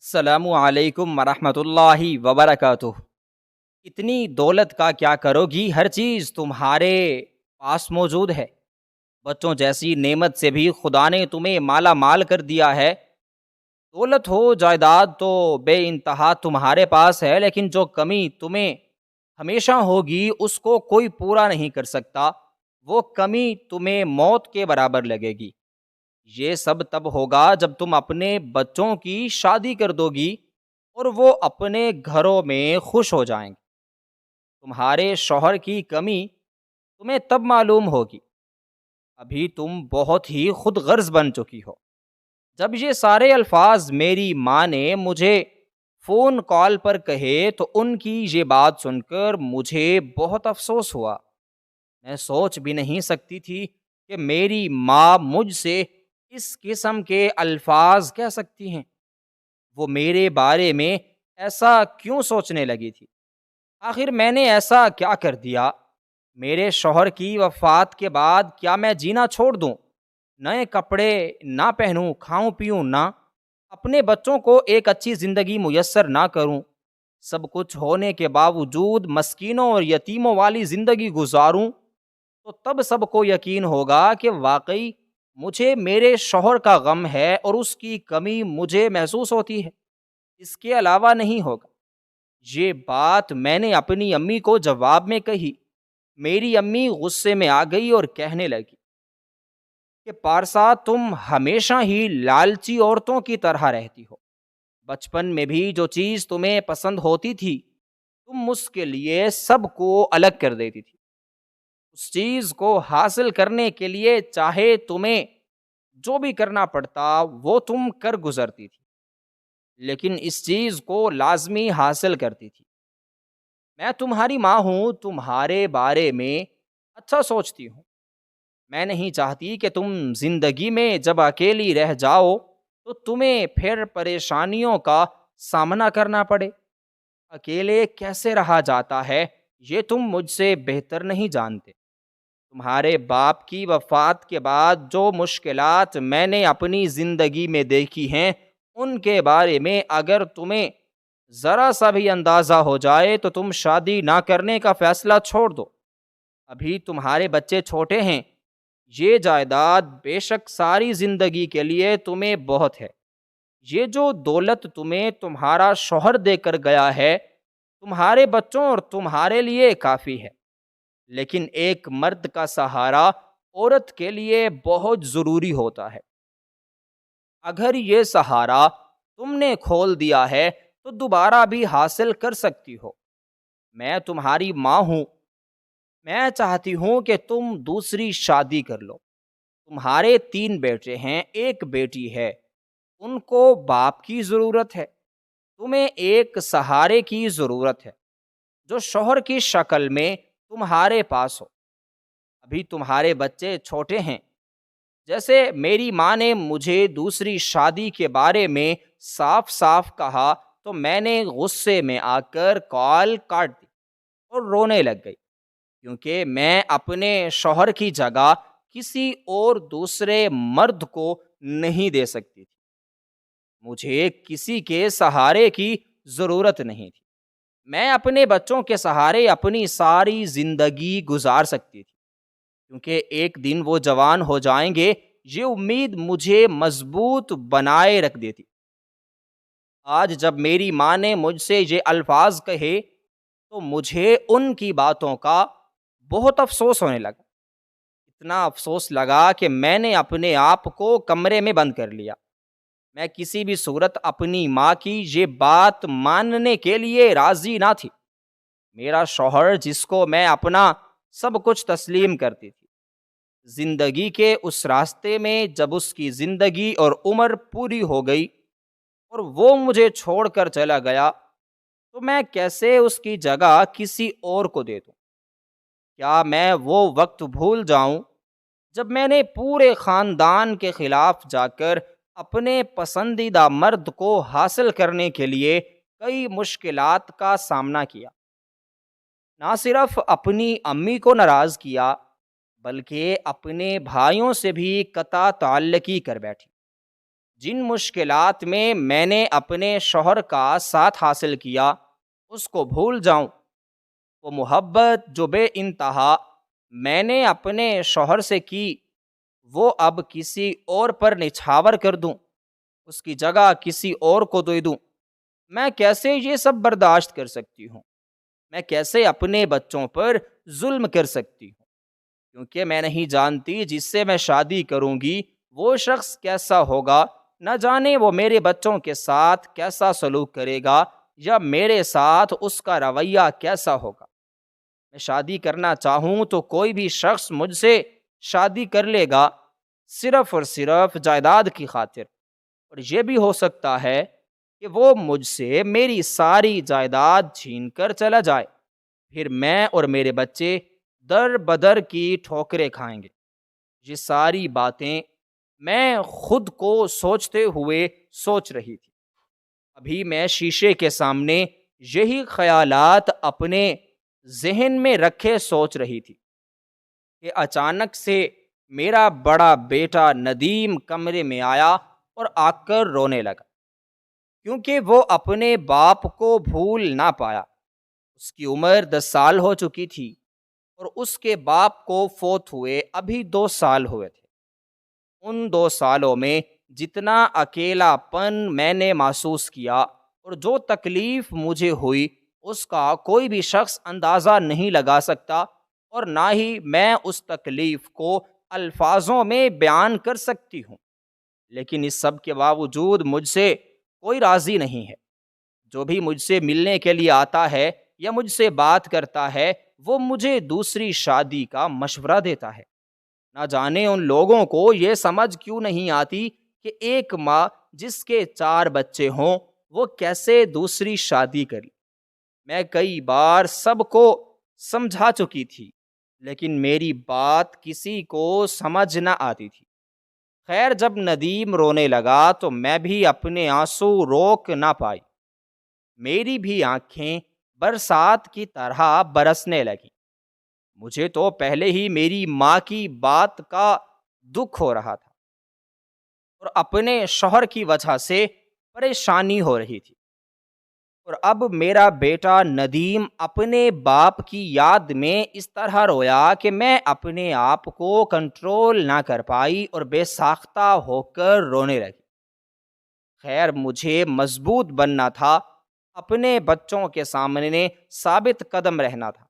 السلام علیکم ورحمۃ اللہ وبرکاتہ۔ اتنی دولت کا کیا کرو گی، ہر چیز تمہارے پاس موجود ہے۔ بچوں جیسی نعمت سے بھی خدا نے تمہیں مالا مال کر دیا ہے۔ دولت ہو جائیداد تو بے انتہا تمہارے پاس ہے، لیکن جو کمی تمہیں ہمیشہ ہوگی اس کو کوئی پورا نہیں کر سکتا۔ وہ کمی تمہیں موت کے برابر لگے گی۔ یہ سب تب ہوگا جب تم اپنے بچوں کی شادی کر دو گی اور وہ اپنے گھروں میں خوش ہو جائیں گے۔ تمہارے شوہر کی کمی تمہیں تب معلوم ہوگی، ابھی تم بہت ہی خود غرض بن چکی ہو۔ جب یہ سارے الفاظ میری ماں نے مجھے فون کال پر کہے تو ان کی یہ بات سن کر مجھے بہت افسوس ہوا۔ میں سوچ بھی نہیں سکتی تھی کہ میری ماں مجھ سے اس قسم کے الفاظ کہہ سکتی ہیں۔ وہ میرے بارے میں ایسا کیوں سوچنے لگی تھی؟ آخر میں نے ایسا کیا کر دیا؟ میرے شوہر کی وفات کے بعد کیا میں جینا چھوڑ دوں؟ نئے کپڑے نہ پہنوں، کھاؤں پیوں نہ، اپنے بچوں کو ایک اچھی زندگی میسر نہ کروں، سب کچھ ہونے کے باوجود مسکینوں اور یتیموں والی زندگی گزاروں؟ تو تب سب کو یقین ہوگا کہ واقعی مجھے میرے شوہر کا غم ہے اور اس کی کمی مجھے محسوس ہوتی ہے، اس کے علاوہ نہیں ہوگا۔ یہ بات میں نے اپنی امی کو جواب میں کہی۔ میری امی غصے میں آ گئی اور کہنے لگی کہ پارسا، تم ہمیشہ ہی لالچی عورتوں کی طرح رہتی ہو۔ بچپن میں بھی جو چیز تمہیں پسند ہوتی تھی تم اس کے لیے سب کو الگ کر دیتی تھی۔ اس چیز کو حاصل کرنے کے لیے چاہے تمہیں جو بھی کرنا پڑتا وہ تم کر گزرتی تھی، لیکن اس چیز کو لازمی حاصل کرتی تھی۔ میں تمہاری ماں ہوں، تمہارے بارے میں اچھا سوچتی ہوں۔ میں نہیں چاہتی کہ تم زندگی میں جب اکیلی رہ جاؤ تو تمہیں پھر پریشانیوں کا سامنا کرنا پڑے۔ اکیلے کیسے رہا جاتا ہے یہ تم مجھ سے بہتر نہیں جانتے۔ تمہارے باپ کی وفات کے بعد جو مشکلات میں نے اپنی زندگی میں دیکھی ہیں ان کے بارے میں اگر تمہیں ذرا سا بھی اندازہ ہو جائے تو تم شادی نہ کرنے کا فیصلہ چھوڑ دو۔ ابھی تمہارے بچے چھوٹے ہیں۔ یہ جائیداد بے شک ساری زندگی کے لیے تمہیں بہت ہے۔ یہ جو دولت تمہیں تمہارا شوہر دے کر گیا ہے تمہارے بچوں اور تمہارے لیے کافی ہے، لیکن ایک مرد کا سہارا عورت کے لیے بہت ضروری ہوتا ہے۔ اگر یہ سہارا تم نے کھول دیا ہے تو دوبارہ بھی حاصل کر سکتی ہو۔ میں تمہاری ماں ہوں، میں چاہتی ہوں کہ تم دوسری شادی کر لو۔ تمہارے 3 بیٹے ہیں، 1 بیٹی ہے، ان کو باپ کی ضرورت ہے۔ تمہیں ایک سہارے کی ضرورت ہے جو شوہر کی شکل میں تمہارے پاس ہو۔ ابھی تمہارے بچے چھوٹے ہیں۔ جیسے میری ماں نے مجھے دوسری شادی کے بارے میں صاف صاف کہا تو میں نے غصے میں آ کر کال کاٹ دی اور رونے لگ گئی، کیونکہ میں اپنے شوہر کی جگہ کسی اور دوسرے مرد کو نہیں دے سکتی تھی۔ مجھے کسی کے سہارے کی ضرورت نہیں تھی۔ میں اپنے بچوں کے سہارے اپنی ساری زندگی گزار سکتی تھی، کیونکہ ایک دن وہ جوان ہو جائیں گے، یہ امید مجھے مضبوط بنائے رکھ دیتی۔ آج جب میری ماں نے مجھ سے یہ الفاظ کہے تو مجھے ان کی باتوں کا بہت افسوس ہونے لگا۔ اتنا افسوس لگا کہ میں نے اپنے آپ کو کمرے میں بند کر لیا۔ میں کسی بھی صورت اپنی ماں کی یہ بات ماننے کے لیے راضی نہ تھی۔ میرا شوہر جس کو میں اپنا سب کچھ تسلیم کرتی تھی، زندگی کے اس راستے میں جب اس کی زندگی اور عمر پوری ہو گئی اور وہ مجھے چھوڑ کر چلا گیا تو میں کیسے اس کی جگہ کسی اور کو دے دوں؟ کیا میں وہ وقت بھول جاؤں جب میں نے پورے خاندان کے خلاف جا کر اپنے پسندیدہ مرد کو حاصل کرنے کے لیے کئی مشکلات کا سامنا کیا؟ نہ صرف اپنی امی کو ناراض کیا بلکہ اپنے بھائیوں سے بھی قطع تعلقی کر بیٹھی۔ جن مشکلات میں نے اپنے شوہر کا ساتھ حاصل کیا اس کو بھول جاؤں، وہ محبت جو بے انتہا میں نے اپنے شوہر سے کی وہ اب کسی اور پر نچھاور کر دوں، اس کی جگہ کسی اور کو دے دوں۔ میں کیسے یہ سب برداشت کر سکتی ہوں؟ میں کیسے اپنے بچوں پر ظلم کر سکتی ہوں؟ کیونکہ میں نہیں جانتی جس سے میں شادی کروں گی وہ شخص کیسا ہوگا، نہ جانے وہ میرے بچوں کے ساتھ کیسا سلوک کرے گا یا میرے ساتھ اس کا رویہ کیسا ہوگا۔ میں شادی کرنا چاہوں تو کوئی بھی شخص مجھ سے شادی کر لے گا صرف اور صرف جائیداد کی خاطر، اور یہ بھی ہو سکتا ہے کہ وہ مجھ سے میری ساری جائیداد چھین کر چلا جائے، پھر میں اور میرے بچے در بدر کی ٹھوکریں کھائیں گے۔ یہ ساری باتیں میں خود کو سوچتے ہوئے سوچ رہی تھی۔ ابھی میں شیشے کے سامنے یہی خیالات اپنے ذہن میں رکھے سوچ رہی تھی کہ اچانک سے میرا بڑا بیٹا ندیم کمرے میں آیا اور آ کر رونے لگا، کیونکہ وہ اپنے باپ کو بھول نہ پایا۔ اس کی عمر 10 سال ہو چکی تھی اور اس کے باپ کو فوت ہوئے ابھی 2 سال ہوئے تھے۔ ان 2 سالوں میں جتنا اکیلا پن میں نے محسوس کیا اور جو تکلیف مجھے ہوئی اس کا کوئی بھی شخص اندازہ نہیں لگا سکتا، اور نہ ہی میں اس تکلیف کو الفاظوں میں بیان کر سکتی ہوں۔ لیکن اس سب کے باوجود مجھ سے کوئی راضی نہیں ہے۔ جو بھی مجھ سے ملنے کے لیے آتا ہے یا مجھ سے بات کرتا ہے وہ مجھے دوسری شادی کا مشورہ دیتا ہے۔ نہ جانے ان لوگوں کو یہ سمجھ کیوں نہیں آتی کہ ایک ماں جس کے 4 بچے ہوں وہ کیسے دوسری شادی کری۔ میں کئی بار سب کو سمجھا چکی تھی لیکن میری بات کسی کو سمجھ نہ آتی تھی۔ خیر جب ندیم رونے لگا تو میں بھی اپنے آنسو روک نہ پائی۔ میری بھی آنکھیں برسات کی طرح برسنے لگیں۔ مجھے تو پہلے ہی میری ماں کی بات کا دکھ ہو رہا تھا اور اپنے شوہر کی وجہ سے پریشانی ہو رہی تھی، اور اب میرا بیٹا ندیم اپنے باپ کی یاد میں اس طرح رویا کہ میں اپنے آپ کو کنٹرول نہ کر پائی اور بے ساختہ ہو کر رونے لگی۔ خیر مجھے مضبوط بننا تھا، اپنے بچوں کے سامنے ثابت قدم رہنا تھا،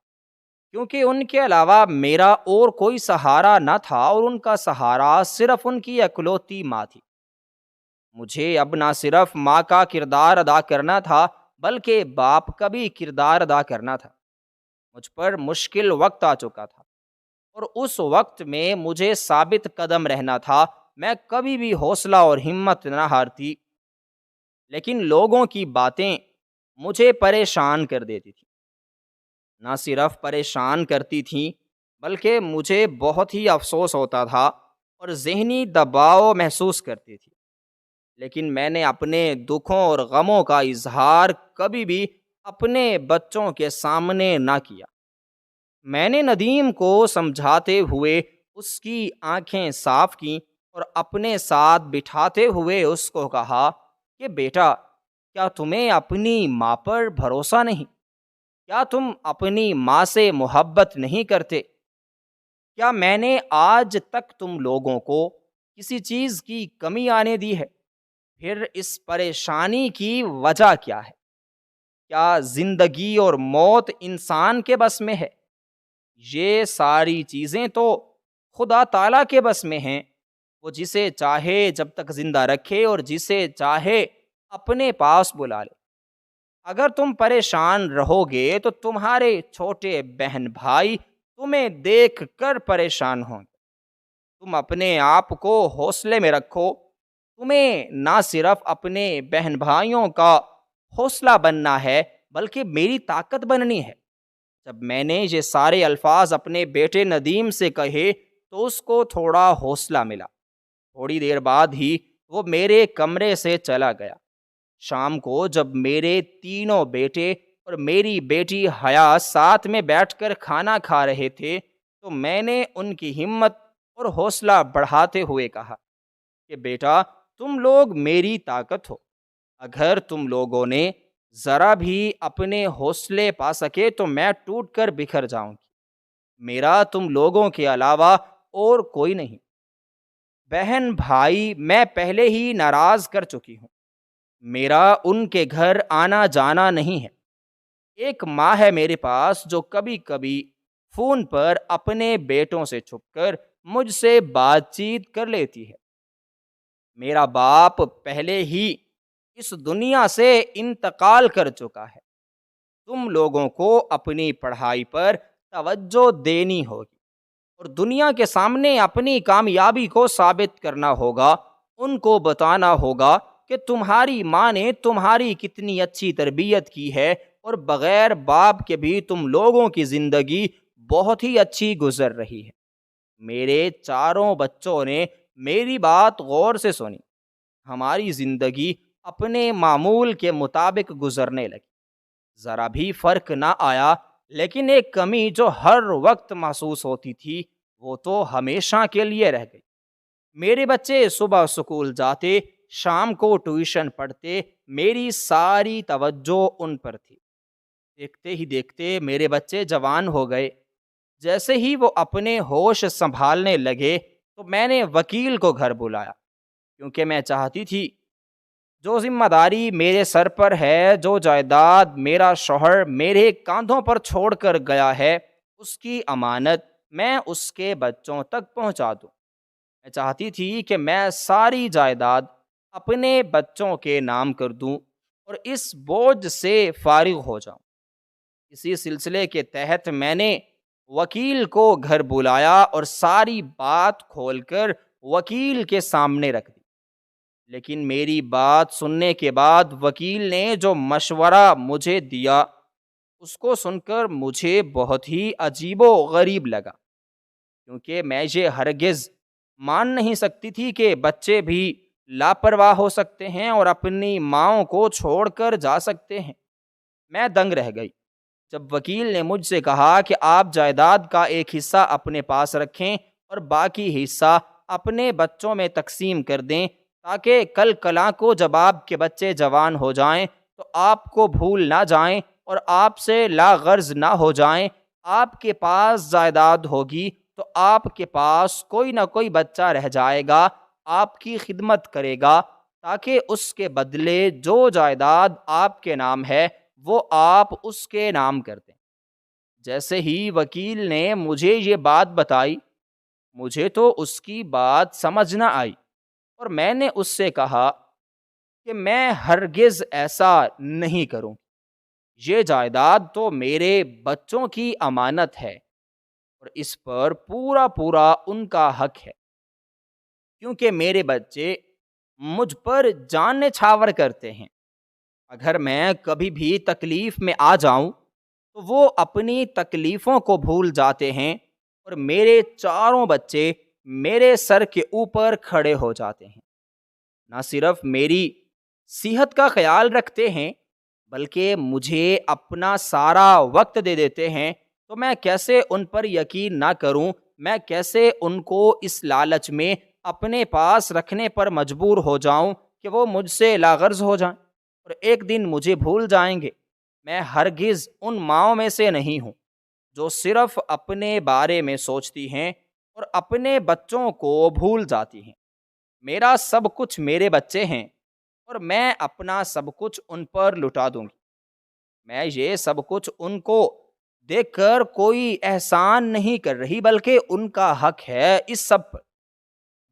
کیونکہ ان کے علاوہ میرا اور کوئی سہارا نہ تھا، اور ان کا سہارا صرف ان کی اکلوتی ماں تھی۔ مجھے اب نہ صرف ماں کا کردار ادا کرنا تھا بلکہ باپ کا بھی کردار ادا کرنا تھا۔ مجھ پر مشکل وقت آ چکا تھا اور اس وقت میں مجھے ثابت قدم رہنا تھا۔ میں کبھی بھی حوصلہ اور ہمت نہ ہارتی، لیکن لوگوں کی باتیں مجھے پریشان کر دیتی تھیں۔ نہ صرف پریشان کرتی تھیں بلکہ مجھے بہت ہی افسوس ہوتا تھا اور ذہنی دباؤ محسوس کرتی تھی، لیکن میں نے اپنے دکھوں اور غموں کا اظہار کبھی بھی اپنے بچوں کے سامنے نہ کیا۔ میں نے ندیم کو سمجھاتے ہوئے اس کی آنکھیں صاف کیں اور اپنے ساتھ بٹھاتے ہوئے اس کو کہا کہ بیٹا، کیا تمہیں اپنی ماں پر بھروسہ نہیں؟ کیا تم اپنی ماں سے محبت نہیں کرتے؟ کیا میں نے آج تک تم لوگوں کو کسی چیز کی کمی آنے دی ہے؟ پھر اس پریشانی کی وجہ کیا ہے؟ کیا زندگی اور موت انسان کے بس میں ہے؟ یہ ساری چیزیں تو خدا تعالیٰ کے بس میں ہیں، وہ جسے چاہے جب تک زندہ رکھے اور جسے چاہے اپنے پاس بلا لے۔ اگر تم پریشان رہو گے تو تمہارے چھوٹے بہن بھائی تمہیں دیکھ کر پریشان ہوں گے۔ تم اپنے آپ کو حوصلے میں رکھو۔ تمہیں نہ صرف اپنے بہن بھائیوں کا حوصلہ بننا ہے بلکہ میری طاقت بننی ہے۔ جب میں نے یہ سارے الفاظ اپنے بیٹے ندیم سے کہے تو اس کو تھوڑا حوصلہ ملا۔ تھوڑی دیر بعد ہی وہ میرے کمرے سے چلا گیا۔ شام کو جب میرے تینوں بیٹے اور میری بیٹی حیا ساتھ میں بیٹھ کر کھانا کھا رہے تھے تو میں نے ان کی ہمت اور حوصلہ بڑھاتے ہوئے کہا کہ بیٹا، تم لوگ میری طاقت ہو، اگر تم لوگوں نے ذرا بھی اپنے حوصلے پا سکے تو میں ٹوٹ کر بکھر جاؤں گی، میرا تم لوگوں کے علاوہ اور کوئی نہیں۔ بہن بھائی میں پہلے ہی ناراض کر چکی ہوں، میرا ان کے گھر آنا جانا نہیں ہے۔ ایک ماں ہے میرے پاس جو کبھی کبھی فون پر اپنے بیٹوں سے چھپ کر مجھ سے بات چیت کر لیتی ہے۔ میرا باپ پہلے ہی اس دنیا سے انتقال کر چکا ہے۔ تم لوگوں کو اپنی پڑھائی پر توجہ دینی ہوگی اور دنیا کے سامنے اپنی کامیابی کو ثابت کرنا ہوگا۔ ان کو بتانا ہوگا کہ تمہاری ماں نے تمہاری کتنی اچھی تربیت کی ہے اور بغیر باپ کے بھی تم لوگوں کی زندگی بہت ہی اچھی گزر رہی ہے۔ میرے چاروں بچوں نے میری بات غور سے سنی، ہماری زندگی اپنے معمول کے مطابق گزرنے لگی، ذرا بھی فرق نہ آیا، لیکن ایک کمی جو ہر وقت محسوس ہوتی تھی وہ تو ہمیشہ کے لیے رہ گئی۔ میرے بچے صبح اسکول جاتے، شام کو ٹیوشن پڑھتے، میری ساری توجہ ان پر تھی۔ دیکھتے ہی دیکھتے میرے بچے جوان ہو گئے۔ جیسے ہی وہ اپنے ہوش سنبھالنے لگے تو میں نے وکیل کو گھر بلایا، کیونکہ میں چاہتی تھی جو ذمہ داری میرے سر پر ہے، جو جائیداد میرا شوہر میرے کاندھوں پر چھوڑ کر گیا ہے، اس کی امانت میں اس کے بچوں تک پہنچا دوں۔ میں چاہتی تھی کہ میں ساری جائیداد اپنے بچوں کے نام کر دوں اور اس بوجھ سے فارغ ہو جاؤں۔ اسی سلسلے کے تحت میں نے وکیل کو گھر بلایا اور ساری بات کھول کر وکیل کے سامنے رکھ دی۔ لیکن میری بات سننے کے بعد وکیل نے جو مشورہ مجھے دیا اس کو سن کر مجھے بہت ہی عجیب و غریب لگا، کیونکہ میں یہ ہرگز مان نہیں سکتی تھی کہ بچے بھی لاپرواہ ہو سکتے ہیں اور اپنی ماؤں کو چھوڑ کر جا سکتے ہیں۔ میں دنگ رہ گئی جب وکیل نے مجھ سے کہا کہ آپ جائیداد کا ایک حصہ اپنے پاس رکھیں اور باقی حصہ اپنے بچوں میں تقسیم کر دیں، تاکہ کل کلاں کو جب آپ کے بچے جوان ہو جائیں تو آپ کو بھول نہ جائیں اور آپ سے لا غرض نہ ہو جائیں۔ آپ کے پاس جائیداد ہوگی تو آپ کے پاس کوئی نہ کوئی بچہ رہ جائے گا، آپ کی خدمت کرے گا، تاکہ اس کے بدلے جو جائیداد آپ کے نام ہے وہ آپ اس کے نام کر دیں۔ جیسے ہی وکیل نے مجھے یہ بات بتائی، مجھے تو اس کی بات سمجھ نہ آئی اور میں نے اس سے کہا کہ میں ہرگز ایسا نہیں کروں، یہ جائیداد تو میرے بچوں کی امانت ہے اور اس پر پورا پورا ان کا حق ہے، کیونکہ میرے بچے مجھ پر جان نچھاور کرتے ہیں۔ اگر میں کبھی بھی تکلیف میں آ جاؤں تو وہ اپنی تکلیفوں کو بھول جاتے ہیں اور میرے چاروں بچے میرے سر کے اوپر کھڑے ہو جاتے ہیں۔ نہ صرف میری صحت کا خیال رکھتے ہیں بلکہ مجھے اپنا سارا وقت دے دیتے ہیں، تو میں کیسے ان پر یقین نہ کروں؟ میں کیسے ان کو اس لالچ میں اپنے پاس رکھنے پر مجبور ہو جاؤں کہ وہ مجھ سے لاغرض ہو جائیں اور ایک دن مجھے بھول جائیں گے؟ میں ہرگز ان ماؤں میں سے نہیں ہوں جو صرف اپنے بارے میں سوچتی ہیں اور اپنے بچوں کو بھول جاتی ہیں۔ میرا سب کچھ میرے بچے ہیں اور میں اپنا سب کچھ ان پر لٹا دوں گی۔ میں یہ سب کچھ ان کو دیکھ کر کوئی احسان نہیں کر رہی، بلکہ ان کا حق ہے اس سب پر۔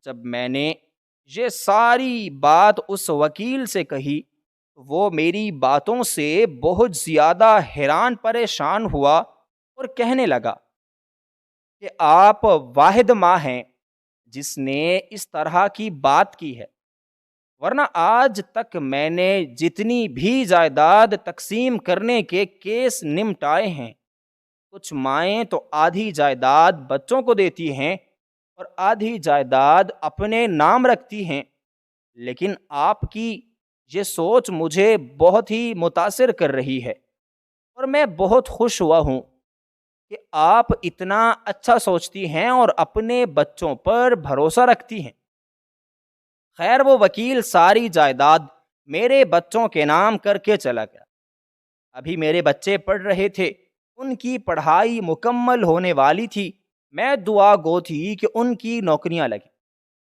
جب میں نے یہ ساری بات اس وکیل سے کہی، وہ میری باتوں سے بہت زیادہ حیران پریشان ہوا اور کہنے لگا کہ آپ واحد ماں ہیں جس نے اس طرح کی بات کی ہے، ورنہ آج تک میں نے جتنی بھی جائیداد تقسیم کرنے کے کیس نمٹائے ہیں، کچھ مائیں تو آدھی جائیداد بچوں کو دیتی ہیں اور آدھی جائیداد اپنے نام رکھتی ہیں، لیکن آپ کی یہ سوچ مجھے بہت ہی متاثر کر رہی ہے اور میں بہت خوش ہوا ہوں کہ آپ اتنا اچھا سوچتی ہیں اور اپنے بچوں پر بھروسہ رکھتی ہیں۔ خیر وہ وکیل ساری جائیداد میرے بچوں کے نام کر کے چلا گیا۔ ابھی میرے بچے پڑھ رہے تھے، ان کی پڑھائی مکمل ہونے والی تھی، میں دعا گو تھی کہ ان کی نوکریاں لگیں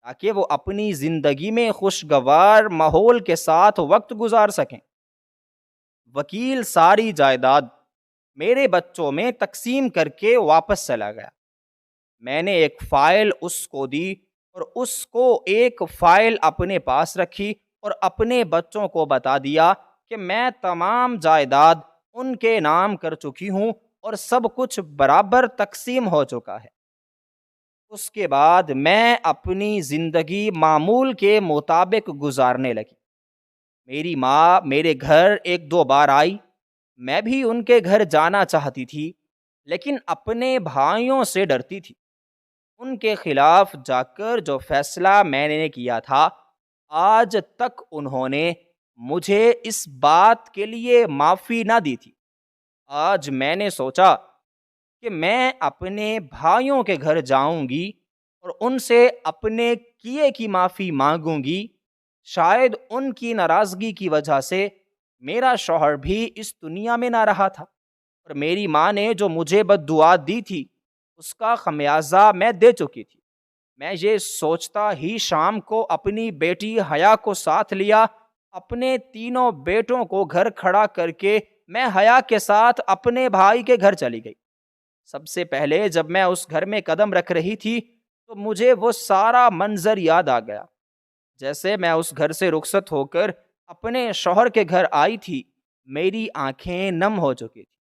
تاکہ وہ اپنی زندگی میں خوشگوار ماحول کے ساتھ وقت گزار سکیں۔ وکیل ساری جائیداد میرے بچوں میں تقسیم کر کے واپس چلا گیا۔ میں نے ایک فائل اس کو دی اور اس کو ایک فائل اپنے پاس رکھی اور اپنے بچوں کو بتا دیا کہ میں تمام جائیداد ان کے نام کر چکی ہوں اور سب کچھ برابر تقسیم ہو چکا ہے۔ اس کے بعد میں اپنی زندگی معمول کے مطابق گزارنے لگی۔ میری ماں میرے گھر ایک دو بار آئی، میں بھی ان کے گھر جانا چاہتی تھی لیکن اپنے بھائیوں سے ڈرتی تھی۔ ان کے خلاف جا کر جو فیصلہ میں نے کیا تھا، آج تک انہوں نے مجھے اس بات کے لیے معافی نہ دی تھی۔ آج میں نے سوچا کہ میں اپنے بھائیوں کے گھر جاؤں گی اور ان سے اپنے کیے کی معافی مانگوں گی۔ شاید ان کی ناراضگی کی وجہ سے میرا شوہر بھی اس دنیا میں نہ رہا تھا اور میری ماں نے جو مجھے بد دعا دی تھی اس کا خمیازہ میں دے چکی تھی۔ میں یہ سوچتا ہی شام کو اپنی بیٹی حیا کو ساتھ لیا، اپنے تینوں بیٹوں کو گھر کھڑا کر کے میں حیا کے ساتھ اپنے بھائی کے گھر چلی گئی۔ سب سے پہلے جب میں اس گھر میں قدم رکھ رہی تھی تو مجھے وہ سارا منظر یاد آ گیا۔ جیسے میں اس گھر سے رخصت ہو کر اپنے شوہر کے گھر آئی تھی، میری آنکھیں نم ہو چکی تھی۔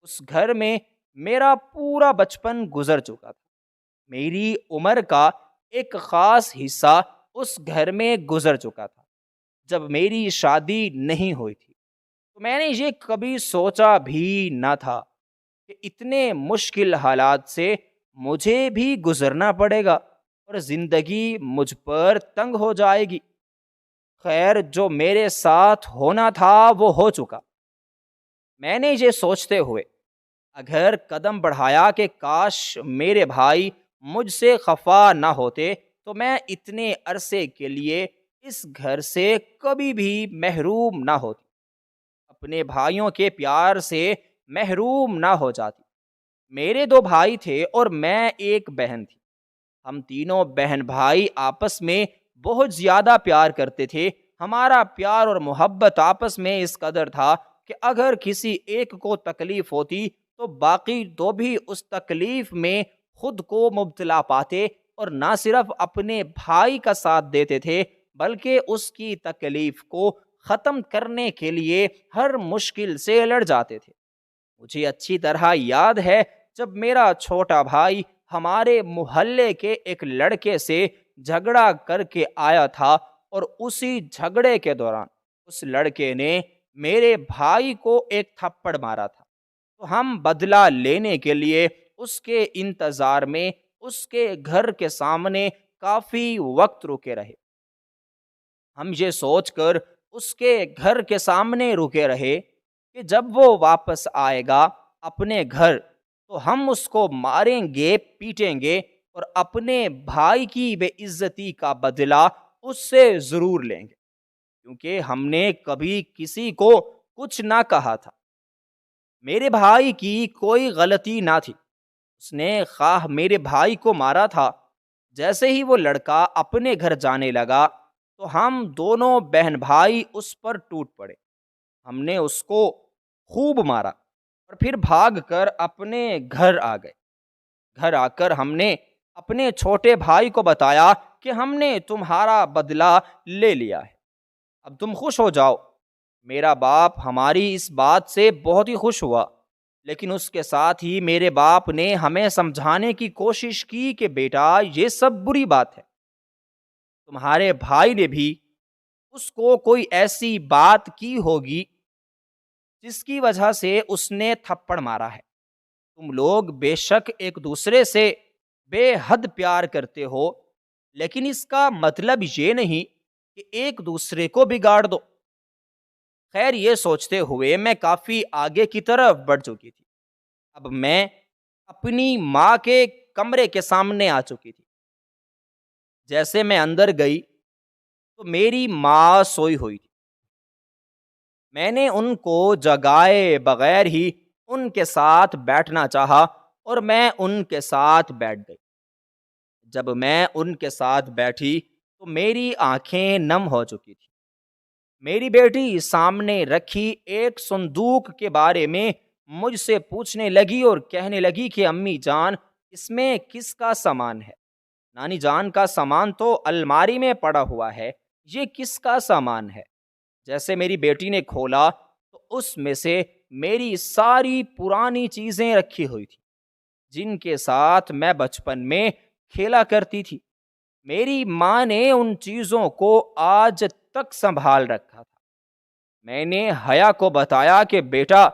اس گھر میں میرا پورا بچپن گزر چکا تھا، میری عمر کا ایک خاص حصہ اس گھر میں گزر چکا تھا جب میری شادی نہیں ہوئی تھی۔ تو میں نے یہ کبھی سوچا بھی نہ تھا کہ اتنے مشکل حالات سے مجھے بھی گزرنا پڑے گا اور زندگی مجھ پر تنگ ہو جائے گی۔ خیر جو میرے ساتھ ہونا تھا وہ ہو چکا۔ میں نے یہ سوچتے ہوئے اگر قدم بڑھایا کہ کاش میرے بھائی مجھ سے خفا نہ ہوتے تو میں اتنے عرصے کے لیے اس گھر سے کبھی بھی محروم نہ ہوتی، اپنے بھائیوں کے پیار سے محروم نہ ہو جاتی۔ میرے دو بھائی تھے اور میں ایک بہن تھی۔ ہم تینوں بہن بھائی آپس میں بہت زیادہ پیار کرتے تھے۔ ہمارا پیار اور محبت آپس میں اس قدر تھا کہ اگر کسی ایک کو تکلیف ہوتی تو باقی دو بھی اس تکلیف میں خود کو مبتلا پاتے اور نہ صرف اپنے بھائی کا ساتھ دیتے تھے بلکہ اس کی تکلیف کو ختم کرنے کے لیے ہر مشکل سے لڑ جاتے تھے۔ مجھے اچھی طرح یاد ہے جب میرا چھوٹا بھائی ہمارے محلے کے ایک لڑکے سے جھگڑا کر کے آیا تھا اور اسی جھگڑے کے دوران اس لڑکے نے میرے بھائی کو ایک تھپڑ مارا تھا، تو ہم بدلہ لینے کے لیے اس کے انتظار میں اس کے گھر کے سامنے کافی وقت رکے رہے۔ ہم یہ سوچ کر اس کے گھر کے سامنے رکے رہے کہ جب وہ واپس آئے گا اپنے گھر تو ہم اس کو ماریں گے، پیٹیں گے اور اپنے بھائی کی بے عزتی کا بدلہ اس سے ضرور لیں گے، کیونکہ ہم نے کبھی کسی کو کچھ نہ کہا تھا۔ میرے بھائی کی کوئی غلطی نہ تھی، اس نے خواہ میرے بھائی کو مارا تھا۔ جیسے ہی وہ لڑکا اپنے گھر جانے لگا تو ہم دونوں بہن بھائی اس پر ٹوٹ پڑے۔ ہم نے اس کو خوب مارا اور پھر بھاگ کر اپنے گھر آ گئے۔ گھر آ کر ہم نے اپنے چھوٹے بھائی کو بتایا کہ ہم نے تمہارا بدلہ لے لیا ہے، اب تم خوش ہو جاؤ۔ میرا باپ ہماری اس بات سے بہت ہی خوش ہوا، لیکن اس کے ساتھ ہی میرے باپ نے ہمیں سمجھانے کی کوشش کی کہ بیٹا یہ سب بری بات ہے، تمہارے بھائی نے بھی اس کو کوئی ایسی بات کی ہوگی جس کی وجہ سے اس نے تھپڑ مارا ہے۔ تم لوگ بے شک ایک دوسرے سے بے حد پیار کرتے ہو، لیکن اس کا مطلب یہ نہیں کہ ایک دوسرے کو بگاڑ دو۔ خیر یہ سوچتے ہوئے میں کافی آگے کی طرف بڑھ چکی تھی۔ اب میں اپنی ماں کے کمرے کے سامنے آ چکی تھی۔ جیسے میں اندر گئی تو میری ماں سوئی ہوئی تھی۔ میں نے ان کو جگائے بغیر ہی ان کے ساتھ بیٹھنا چاہا اور میں ان کے ساتھ بیٹھ گئی۔ جب میں ان کے ساتھ بیٹھی تو میری آنکھیں نم ہو چکی تھی۔ میری بیٹی سامنے رکھی ایک صندوق کے بارے میں مجھ سے پوچھنے لگی اور کہنے لگی کہ امی جان، اس میں کس کا سامان ہے؟ نانی جان کا سامان تو الماری میں پڑا ہوا ہے، یہ کس کا سامان ہے؟ جیسے میری بیٹی نے کھولا تو اس میں سے میری ساری پرانی چیزیں رکھی ہوئی تھی جن کے ساتھ میں بچپن میں کھیلا کرتی تھی۔ میری ماں نے ان چیزوں کو آج تک سنبھال رکھا تھا۔ میں نے حیا کو بتایا کہ بیٹا،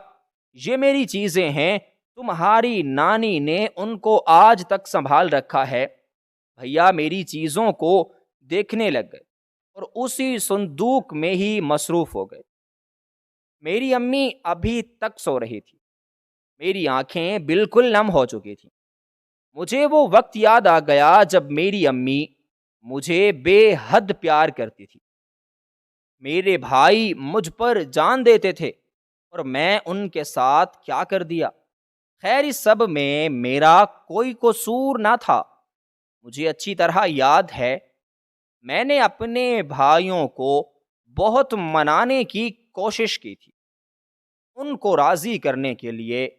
یہ میری چیزیں ہیں، تمہاری نانی نے ان کو آج تک سنبھال رکھا ہے۔ بھیا میری چیزوں کو دیکھنے لگ گئے اور اسی صندوق میں ہی مصروف ہو گئے۔ میری امی ابھی تک سو رہی تھی، میری آنکھیں بالکل نم ہو چکی تھیں۔ مجھے وہ وقت یاد آ گیا جب میری امی مجھے بے حد پیار کرتی تھی۔ میرے بھائی مجھ پر جان دیتے تھے اور میں ان کے ساتھ کیا کر دیا؟ خیر، اس سب میں میرا کوئی قصور نہ تھا۔ مجھے اچھی طرح یاد ہے میں نے اپنے بھائیوں کو بہت منانے کی کوشش کی تھی۔ ان کو راضی کرنے کے لیے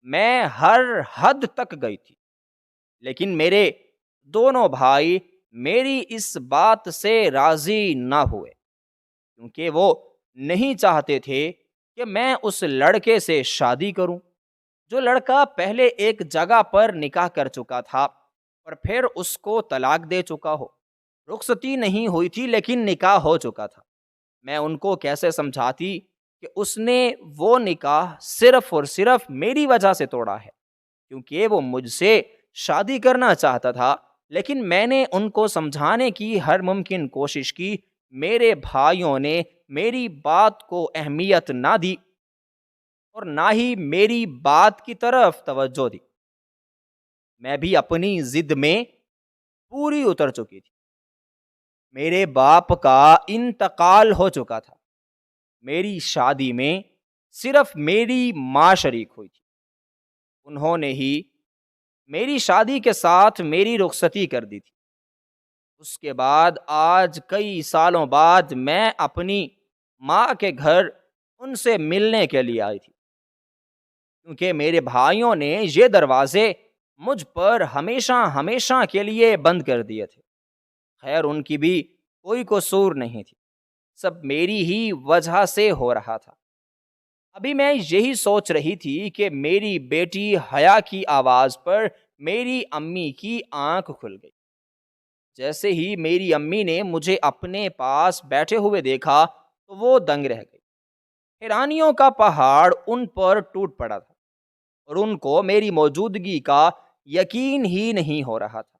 میں ہر حد تک گئی تھی، لیکن میرے دونوں بھائی میری اس بات سے راضی نہ ہوئے، کیونکہ وہ نہیں چاہتے تھے کہ میں اس لڑکے سے شادی کروں جو لڑکا پہلے ایک جگہ پر نکاح کر چکا تھا اور پھر اس کو طلاق دے چکا ہو۔ رخصتی نہیں ہوئی تھی لیکن نکاح ہو چکا تھا۔ میں ان کو کیسے سمجھاتی کہ اس نے وہ نکاح صرف اور صرف میری وجہ سے توڑا ہے، کیونکہ وہ مجھ سے شادی کرنا چاہتا تھا، لیکن میں نے ان کو سمجھانے کی ہر ممکن کوشش کی۔ میرے بھائیوں نے میری بات کو اہمیت نہ دی اور نہ ہی میری بات کی طرف توجہ دی۔ میں بھی اپنی ضد میں پوری اتر چکی تھی۔ میرے باپ کا انتقال ہو چکا تھا۔ میری شادی میں صرف میری ماں شریک ہوئی تھی۔ انہوں نے ہی میری شادی کے ساتھ میری رخصتی کر دی تھی۔ اس کے بعد آج کئی سالوں بعد میں اپنی ماں کے گھر ان سے ملنے کے لیے آئی تھی، کیونکہ میرے بھائیوں نے یہ دروازے مجھ پر ہمیشہ ہمیشہ کے لیے بند کر دیے تھے۔ خیر، ان کی بھی کوئی قصور نہیں تھی، سب میری ہی وجہ سے ہو رہا تھا۔ ابھی میں یہی سوچ رہی تھی کہ میری بیٹی حیا کی آواز پر میری امی کی آنکھ کھل گئی۔ جیسے ہی میری امی نے مجھے اپنے پاس بیٹھے ہوئے دیکھا تو وہ دنگ رہ گئی۔ حیرانیوں کا پہاڑ ان پر ٹوٹ پڑا تھا اور ان کو میری موجودگی کا یقین ہی نہیں ہو رہا تھا،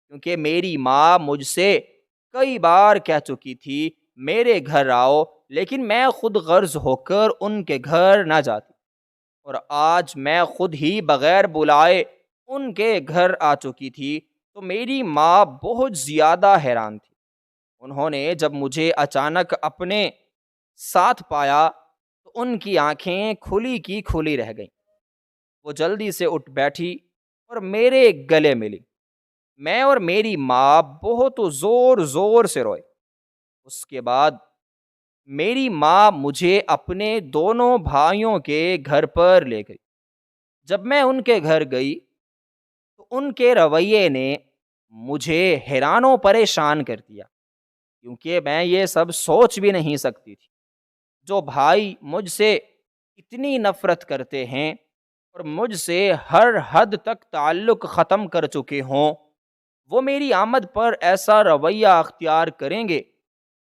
کیونکہ میری ماں مجھ سے کئی بار کہہ چکی تھی میرے گھر آؤ، لیکن میں خود غرض ہو کر ان کے گھر نہ جاتی، اور آج میں خود ہی بغیر بلائے ان کے گھر آ چکی تھی تو میری ماں بہت زیادہ حیران تھی۔ انہوں نے جب مجھے اچانک اپنے ساتھ پایا تو ان کی آنکھیں کھلی کی کھلی رہ گئیں۔ وہ جلدی سے اٹھ بیٹھی اور میرے گلے ملی۔ میں اور میری ماں بہت زور زور سے روئے۔ اس کے بعد میری ماں مجھے اپنے دونوں بھائیوں کے گھر پر لے گئی۔ جب میں ان کے گھر گئی تو ان کے رویے نے مجھے حیران و پریشان کر دیا، کیونکہ میں یہ سب سوچ بھی نہیں سکتی تھی۔ جو بھائی مجھ سے اتنی نفرت کرتے ہیں اور مجھ سے ہر حد تک تعلق ختم کر چکے ہوں، وہ میری آمد پر ایسا رویہ اختیار کریں گے؟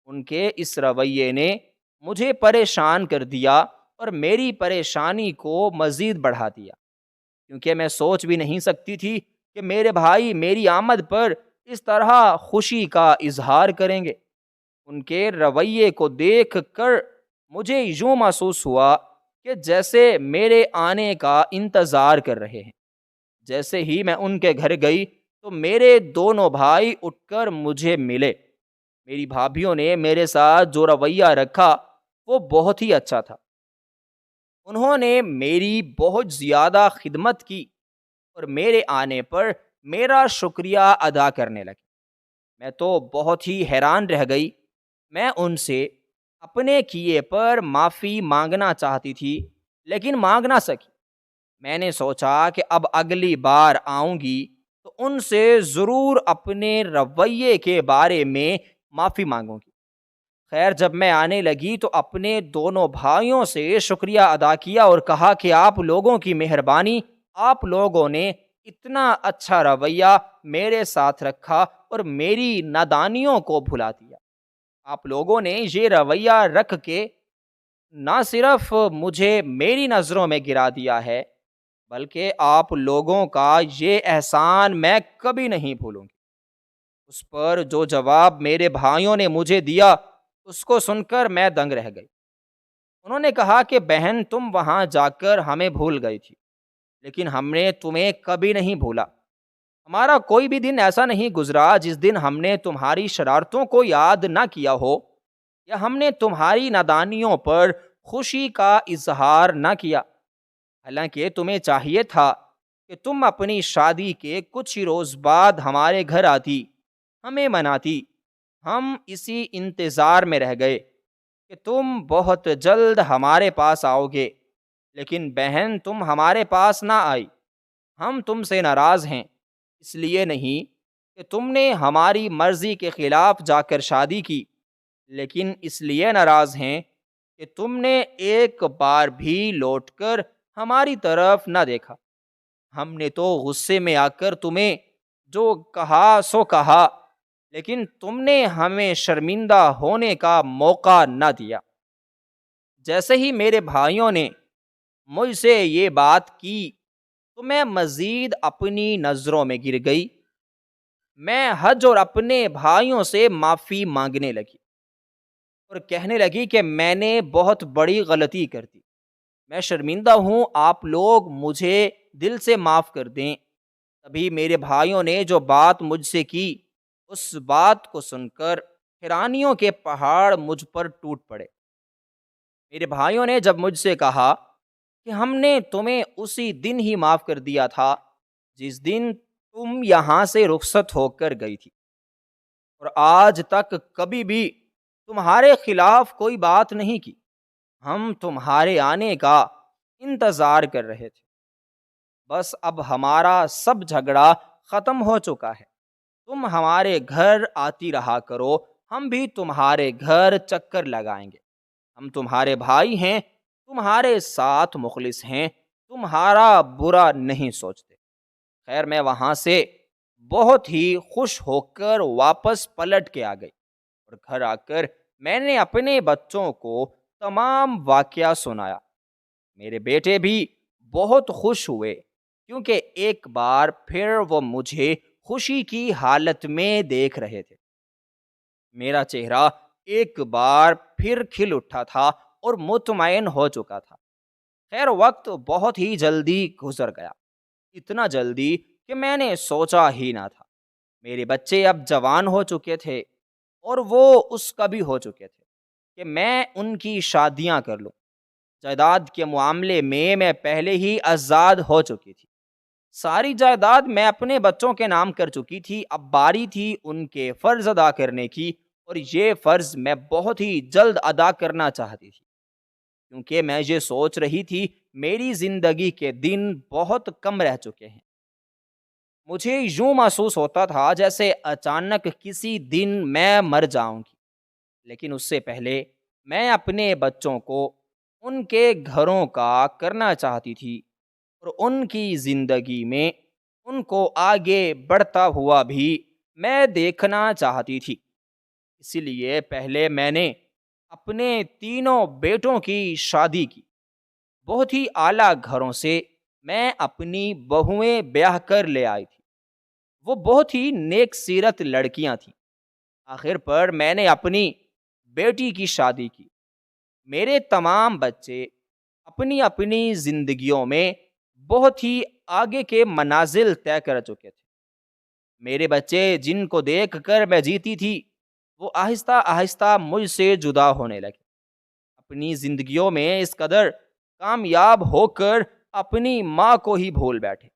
ان کے اس رویے نے مجھے پریشان کر دیا اور میری پریشانی کو مزید بڑھا دیا، کیونکہ میں سوچ بھی نہیں سکتی تھی کہ میرے بھائی میری آمد پر اس طرح خوشی کا اظہار کریں گے۔ ان کے رویے کو دیکھ کر مجھے یوں محسوس ہوا کہ جیسے میرے آنے کا انتظار کر رہے ہیں۔ جیسے ہی میں ان کے گھر گئی تو میرے دونوں بھائی اٹھ کر مجھے ملے۔ میری بھابھیوں نے میرے ساتھ جو رویہ رکھا وہ بہت ہی اچھا تھا۔ انہوں نے میری بہت زیادہ خدمت کی اور میرے آنے پر میرا شکریہ ادا کرنے لگے۔ میں تو بہت ہی حیران رہ گئی۔ میں ان سے اپنے کیے پر معافی مانگنا چاہتی تھی لیکن مانگ نہ سکی۔ میں نے سوچا کہ اب اگلی بار آؤں گی تو ان سے ضرور اپنے رویے کے بارے میں معافی مانگوں گی۔ خیر، جب میں آنے لگی تو اپنے دونوں بھائیوں سے شکریہ ادا کیا اور کہا کہ آپ لوگوں کی مہربانی، آپ لوگوں نے اتنا اچھا رویہ میرے ساتھ رکھا اور میری نادانیوں کو بھلا دیا۔ آپ لوگوں نے یہ رویہ رکھ کے نہ صرف مجھے میری نظروں میں گرا دیا ہے بلکہ آپ لوگوں کا یہ احسان میں کبھی نہیں بھولوں گی۔ اس پر جو جواب میرے بھائیوں نے مجھے دیا اس کو سن کر میں دنگ رہ گئی۔ انہوں نے کہا کہ بہن، تم وہاں جا کر ہمیں بھول گئی تھی لیکن ہم نے تمہیں کبھی نہیں بھولا۔ ہمارا کوئی بھی دن ایسا نہیں گزرا جس دن ہم نے تمہاری شرارتوں کو یاد نہ کیا ہو یا ہم نے تمہاری نادانیوں پر خوشی کا اظہار نہ کیا۔ حالانکہ تمہیں چاہیے تھا کہ تم اپنی شادی کے کچھ ہی روز بعد ہمارے گھر آتی، ہمیں مناتی۔ ہم اسی انتظار میں رہ گئے کہ تم بہت جلد ہمارے پاس آؤ گے، لیکن بہن تم ہمارے پاس نہ آئی۔ ہم تم سے ناراض ہیں، اس لیے نہیں کہ تم نے ہماری مرضی کے خلاف جا کر شادی کی، لیکن اس لیے ناراض ہیں کہ تم نے ایک بار بھی لوٹ کر ہماری طرف نہ دیکھا۔ ہم نے تو غصے میں آ کر تمہیں جو کہا سو کہا، لیکن تم نے ہمیں شرمندہ ہونے کا موقع نہ دیا۔ جیسے ہی میرے بھائیوں نے مجھ سے یہ بات کی تو میں مزید اپنی نظروں میں گر گئی۔ میں حج اور اپنے بھائیوں سے معافی مانگنے لگی اور کہنے لگی کہ میں نے بہت بڑی غلطی کر دی، میں شرمندہ ہوں، آپ لوگ مجھے دل سے معاف کر دیں۔ تبھی میرے بھائیوں نے جو بات مجھ سے کی اس بات کو سن کر حیرانیوں کے پہاڑ مجھ پر ٹوٹ پڑے۔ میرے بھائیوں نے جب مجھ سے کہا کہ ہم نے تمہیں اسی دن ہی معاف کر دیا تھا جس دن تم یہاں سے رخصت ہو کر گئی تھی، اور آج تک کبھی بھی تمہارے خلاف کوئی بات نہیں کی، ہم تمہارے آنے کا انتظار کر رہے تھے۔ بس اب ہمارا سب جھگڑا ختم ہو چکا ہے، تم ہمارے گھر آتی رہا کرو، ہم بھی تمہارے گھر چکر لگائیں گے۔ ہم تمہارے بھائی ہیں، تمہارے ساتھ مخلص ہیں، تمہارا برا نہیں سوچتے۔ خیر، میں وہاں سے بہت ہی خوش ہو کر واپس پلٹ کے آ گئی اور گھر آ کر میں نے اپنے بچوں کو تمام واقعہ سنایا۔ میرے بیٹے بھی بہت خوش ہوئے کیونکہ ایک بار پھر وہ مجھے خوشی کی حالت میں دیکھ رہے تھے۔ میرا چہرہ ایک بار پھر کھل اٹھا تھا اور مطمئن ہو چکا تھا۔ خیر، وقت بہت ہی جلدی گزر گیا، اتنا جلدی کہ میں نے سوچا ہی نہ تھا۔ میرے بچے اب جوان ہو چکے تھے اور وہ اس کا بھی ہو چکے تھے کہ میں ان کی شادیاں کر لوں۔ جائیداد کے معاملے میں پہلے ہی آزاد ہو چکی تھی، ساری جائیداد میں اپنے بچوں کے نام کر چکی تھی۔ اب باری تھی ان کے فرض ادا کرنے کی، اور یہ فرض میں بہت ہی جلد ادا کرنا چاہتی تھی کیونکہ میں یہ سوچ رہی تھی میری زندگی کے دن بہت کم رہ چکے ہیں۔ مجھے یوں محسوس ہوتا تھا جیسے اچانک کسی دن میں مر جاؤں گی، لیکن اس سے پہلے میں اپنے بچوں کو ان کے گھروں کا کرنا چاہتی تھی اور ان کی زندگی میں ان کو آگے بڑھتا ہوا بھی میں دیکھنا چاہتی تھی۔ اسی لیے پہلے میں نے اپنے تینوں بیٹوں کی شادی کی۔ بہت ہی اعلیٰ گھروں سے میں اپنی بہویں بیاہ کر لے آئی تھی، وہ بہت ہی نیک سیرت لڑکیاں تھیں۔ آخر پر میں نے اپنی بیٹی کی شادی کی۔ میرے تمام بچے اپنی اپنی زندگیوں میں بہت ہی آگے کے منازل طے کر چکے تھے۔ میرے بچے جن کو دیکھ کر میں جیتی تھی وہ آہستہ آہستہ مجھ سے جدا ہونے لگے، اپنی زندگیوں میں اس قدر کامیاب ہو کر اپنی ماں کو ہی بھول بیٹھے۔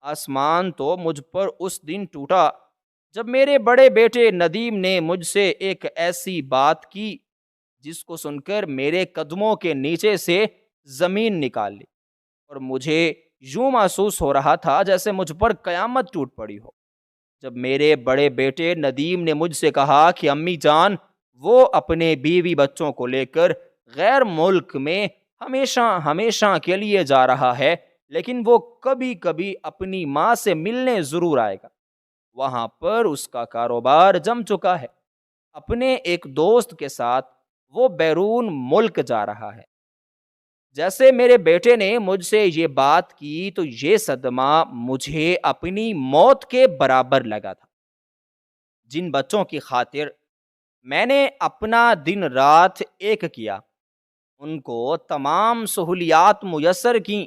آسمان تو مجھ پر اس دن ٹوٹا جب میرے بڑے بیٹے ندیم نے مجھ سے ایک ایسی بات کی جس کو سن کر میرے قدموں کے نیچے سے زمین نکال لی، اور مجھے یوں محسوس ہو رہا تھا جیسے مجھ پر قیامت ٹوٹ پڑی ہو۔ جب میرے بڑے بیٹے ندیم نے مجھ سے کہا کہ امی جان وہ اپنے بیوی بچوں کو لے کر غیر ملک میں ہمیشہ ہمیشہ کے لیے جا رہا ہے، لیکن وہ کبھی کبھی اپنی ماں سے ملنے ضرور آئے گا، وہاں پر اس کا کاروبار جم چکا ہے، اپنے ایک دوست کے ساتھ وہ بیرون ملک جا رہا ہے۔ جیسے میرے بیٹے نے مجھ سے یہ بات کی تو یہ صدمہ مجھے اپنی موت کے برابر لگا تھا۔ جن بچوں کی خاطر میں نے اپنا دن رات ایک کیا، ان کو تمام سہولیات میسر کیں،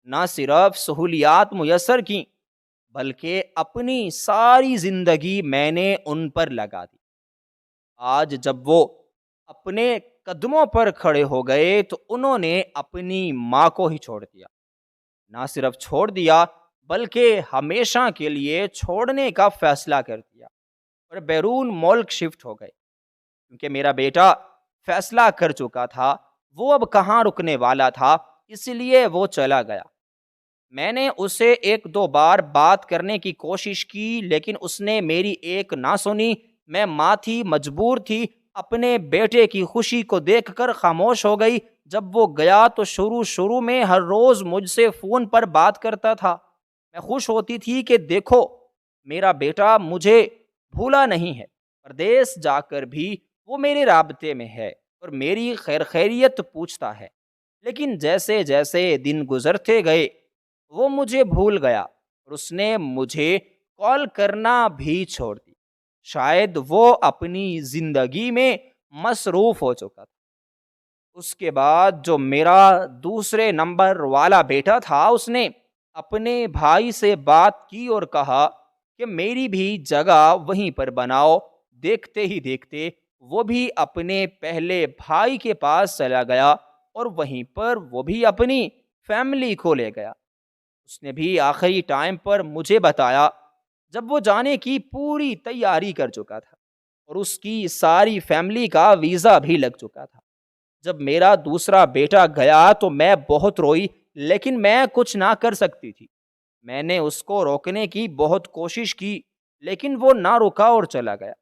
نہ صرف سہولیات میسر کیں بلکہ اپنی ساری زندگی میں نے ان پر لگا دی۔ آج جب وہ اپنے قدموں پر کھڑے ہو گئے تو انہوں نے اپنی ماں کو ہی چھوڑ دیا، نہ صرف چھوڑ دیا بلکہ ہمیشہ کے لیے چھوڑنے کا فیصلہ کر دیا اور بیرون ملک شفٹ ہو گئے، کیونکہ میرا بیٹا فیصلہ کر چکا تھا وہ اب کہاں رکنے والا تھا، اس لیے وہ چلا گیا۔ میں نے اسے ایک دو بار بات کرنے کی کوشش کی لیکن اس نے میری ایک نہ سنی۔ میں ماں تھی، مجبور تھی، اپنے بیٹے کی خوشی کو دیکھ کر خاموش ہو گئی۔ جب وہ گیا تو شروع میں ہر روز مجھ سے فون پر بات کرتا تھا۔ میں خوش ہوتی تھی کہ دیکھو میرا بیٹا مجھے بھولا نہیں ہے، پردیس جا کر بھی وہ میرے رابطے میں ہے اور میری خیریت پوچھتا ہے، لیکن جیسے جیسے دن گزرتے گئے وہ مجھے بھول گیا اور اس نے مجھے کال کرنا بھی چھوڑ دی۔ شاید وہ اپنی زندگی میں مصروف ہو چکا تھا۔ اس کے بعد جو میرا دوسرے نمبر والا بیٹا تھا اس نے اپنے بھائی سے بات کی اور کہا کہ میری بھی جگہ وہیں پر بناؤ۔ دیکھتے ہی دیکھتے وہ بھی اپنے پہلے بھائی کے پاس چلا گیا اور وہیں پر وہ بھی اپنی فیملی کو لے گیا۔ اس نے بھی آخری ٹائم پر مجھے بتایا جب وہ جانے کی پوری تیاری کر چکا تھا اور اس کی ساری فیملی کا ویزا بھی لگ چکا تھا۔ جب میرا دوسرا بیٹا گیا تو میں بہت روئی لیکن میں کچھ نہ کر سکتی تھی۔ میں نے اس کو روکنے کی بہت کوشش کی لیکن وہ نہ رکا اور چلا گیا۔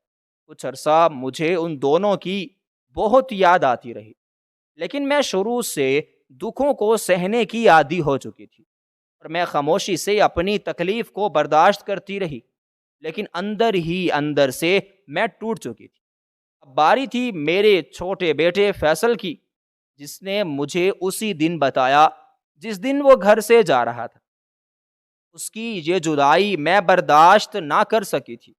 کچھ عرصہ مجھے ان دونوں کی بہت یاد آتی رہی، لیکن میں شروع سے دکھوں کو سہنے کی عادی ہو چکی تھی اور میں خاموشی سے اپنی تکلیف کو برداشت کرتی رہی، لیکن اندر ہی اندر سے میں ٹوٹ چکی تھی۔ اب باری تھی میرے چھوٹے بیٹے فیصل کی، جس نے مجھے اسی دن بتایا جس دن وہ گھر سے جا رہا تھا۔ اس کی یہ جدائی میں برداشت نہ کر سکی تھی۔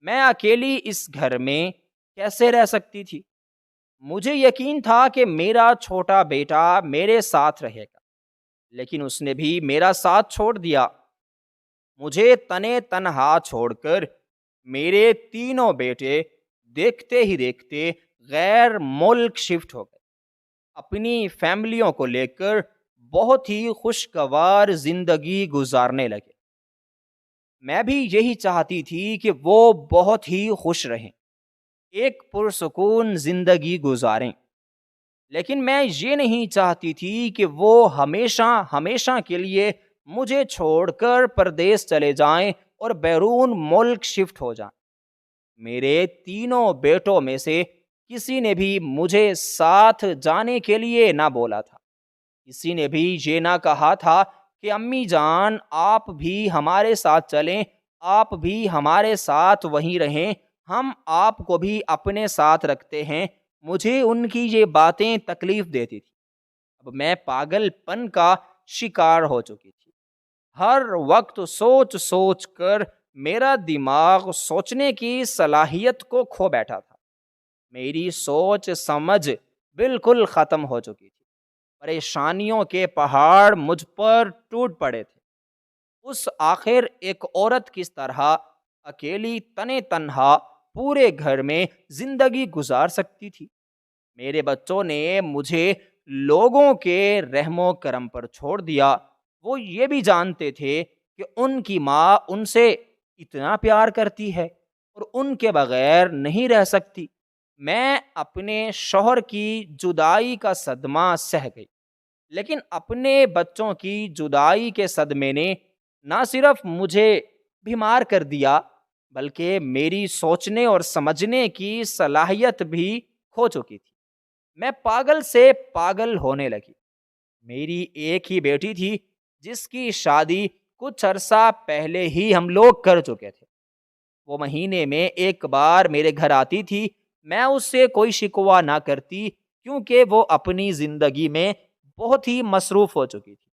میں اکیلی اس گھر میں کیسے رہ سکتی تھی؟ مجھے یقین تھا کہ میرا چھوٹا بیٹا میرے ساتھ رہے گا، لیکن اس نے بھی میرا ساتھ چھوڑ دیا۔ مجھے تنے تنہا چھوڑ کر میرے تینوں بیٹے دیکھتے ہی دیکھتے غیر ملک شفٹ ہو گئے، اپنی فیملیوں کو لے کر بہت ہی خوشگوار زندگی گزارنے لگے۔ میں بھی یہی چاہتی تھی کہ وہ بہت ہی خوش رہیں، ایک پرسکون زندگی گزاریں، لیکن میں یہ نہیں چاہتی تھی کہ وہ ہمیشہ ہمیشہ کے لیے مجھے چھوڑ کر پردیس چلے جائیں اور بیرون ملک شفٹ ہو جائیں۔ میرے تینوں بیٹوں میں سے کسی نے بھی مجھے ساتھ جانے کے لیے نہ بولا تھا، کسی نے بھی یہ نہ کہا تھا کہ امی جان آپ بھی ہمارے ساتھ چلیں، آپ بھی ہمارے ساتھ وہیں رہیں، ہم آپ کو بھی اپنے ساتھ رکھتے ہیں۔ مجھے ان کی یہ باتیں تکلیف دیتی تھی۔ اب میں پاگل پن کا شکار ہو چکی تھی۔ ہر وقت سوچ سوچ کر میرا دماغ سوچنے کی صلاحیت کو کھو بیٹھا تھا۔ میری سوچ سمجھ بالکل ختم ہو چکی تھی۔ پریشانیوں کے پہاڑ مجھ پر ٹوٹ پڑے تھے۔ اس آخر ایک عورت کس طرح اکیلی تنے تنہا پورے گھر میں زندگی گزار سکتی تھی۔ میرے بچوں نے مجھے لوگوں کے رحم و کرم پر چھوڑ دیا۔ وہ یہ بھی جانتے تھے کہ ان کی ماں ان سے اتنا پیار کرتی ہے اور ان کے بغیر نہیں رہ سکتی۔ میں اپنے شوہر کی جدائی کا صدمہ سہ گئی، لیکن اپنے بچوں کی جدائی کے صدمے نے نہ صرف مجھے بیمار کر دیا بلکہ میری سوچنے اور سمجھنے کی صلاحیت بھی کھو چکی تھی۔ میں پاگل سے پاگل ہونے لگی۔ میری ایک ہی بیٹی تھی جس کی شادی کچھ عرصہ پہلے ہی ہم لوگ کر چکے تھے۔ وہ مہینے میں ایک بار میرے گھر آتی تھی۔ میں اس سے کوئی شکوہ نہ کرتی کیونکہ وہ اپنی زندگی میں بہت ہی مصروف ہو چکی تھی۔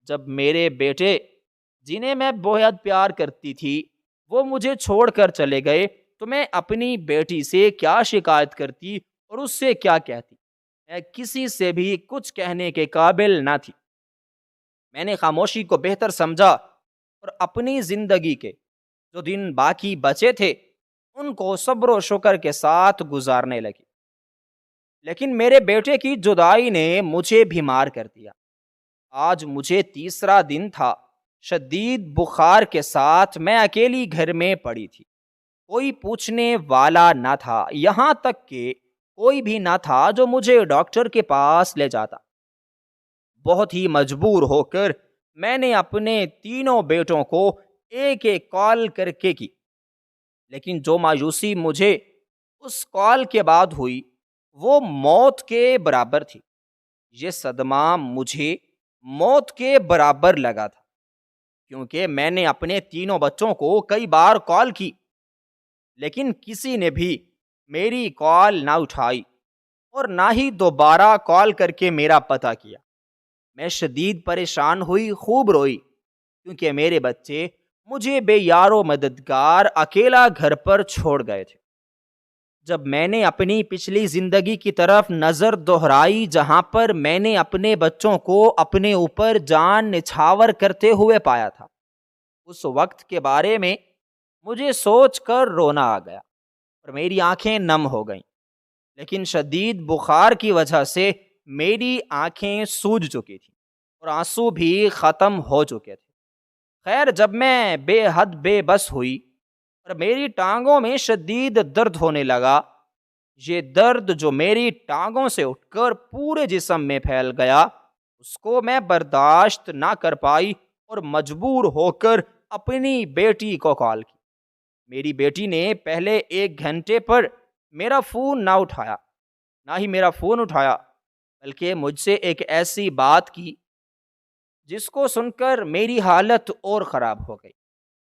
جب میرے بیٹے، جنہیں میں بہت پیار کرتی تھی، وہ مجھے چھوڑ کر چلے گئے تو میں اپنی بیٹی سے کیا شکایت کرتی اور اس سے کیا کہتی؟ میں کسی سے بھی کچھ کہنے کے قابل نہ تھی۔ میں نے خاموشی کو بہتر سمجھا اور اپنی زندگی کے جو دن باقی بچے تھے ان کو صبر و شکر کے ساتھ گزارنے لگی۔ لیکن میرے بیٹے کی جدائی نے مجھے بیمار کر دیا۔ آج مجھے تیسرا دن تھا۔ شدید بخار کے ساتھ میں اکیلی گھر میں پڑی تھی۔ کوئی پوچھنے والا نہ تھا، یہاں تک کہ کوئی بھی نہ تھا جو مجھے ڈاکٹر کے پاس لے جاتا۔ بہت ہی مجبور ہو کر میں نے اپنے تینوں بیٹوں کو ایک ایک کال کر کے کی، لیکن جو مایوسی مجھے اس کال کے بعد ہوئی وہ موت کے برابر تھی۔ یہ صدمہ مجھے موت کے برابر لگا تھا کیونکہ میں نے اپنے تینوں بچوں کو کئی بار کال کی لیکن کسی نے بھی میری کال نہ اٹھائی اور نہ ہی دوبارہ کال کر کے میرا پتہ کیا۔ میں شدید پریشان ہوئی، خوب روئی کیونکہ میرے بچے مجھے بے یار و مددگار اکیلا گھر پر چھوڑ گئے تھے۔ جب میں نے اپنی پچھلی زندگی کی طرف نظر دہرائی جہاں پر میں نے اپنے بچوں کو اپنے اوپر جان نچھاور کرتے ہوئے پایا تھا، اس وقت کے بارے میں مجھے سوچ کر رونا آ گیا اور میری آنکھیں نم ہو گئیں۔ لیکن شدید بخار کی وجہ سے میری آنکھیں سوج چکی تھیں اور آنسو بھی ختم ہو چکے تھے۔ خیر، جب میں بے حد بے بس ہوئی اور میری ٹانگوں میں شدید درد ہونے لگا، یہ درد جو میری ٹانگوں سے اٹھ کر پورے جسم میں پھیل گیا، اس کو میں برداشت نہ کر پائی اور مجبور ہو کر اپنی بیٹی کو کال کی۔ میری بیٹی نے پہلے 1 گھنٹے پر میرا فون نہ اٹھایا، نہ ہی میرا فون اٹھایا بلکہ مجھ سے ایک ایسی بات کی جس کو سن کر میری حالت اور خراب ہو گئی۔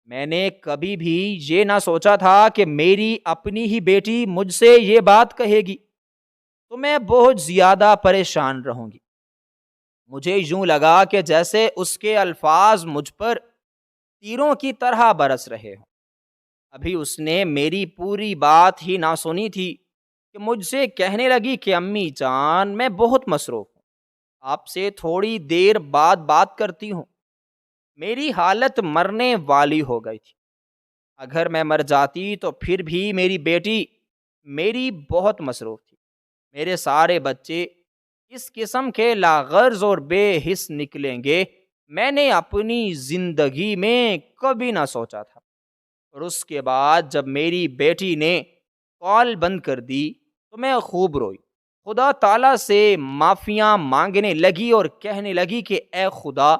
میں نے کبھی بھی یہ نہ سوچا تھا کہ میری اپنی ہی بیٹی مجھ سے یہ بات کہے گی تو میں بہت زیادہ پریشان رہوں گی۔ مجھے یوں لگا کہ جیسے اس کے الفاظ مجھ پر تیروں کی طرح برس رہے ہوں۔ ابھی اس نے میری پوری بات ہی نہ سنی تھی کہ مجھ سے کہنے لگی کہ امی جان، میں بہت مصروف ہوں، آپ سے تھوڑی دیر بعد بات کرتی ہوں۔ میری حالت مرنے والی ہو گئی تھی۔ اگر میں مر جاتی تو پھر بھی میری بیٹی میری بہت مصروف تھی۔ میرے سارے بچے اس قسم کے لاغرض اور بے حس نکلیں گے میں نے اپنی زندگی میں کبھی نہ سوچا تھا۔ اور اس کے بعد جب میری بیٹی نے کال بند کر دی تو میں خوب روئی، خدا تعالیٰ سے معافیاں مانگنے لگی اور کہنے لگی کہ اے خدا،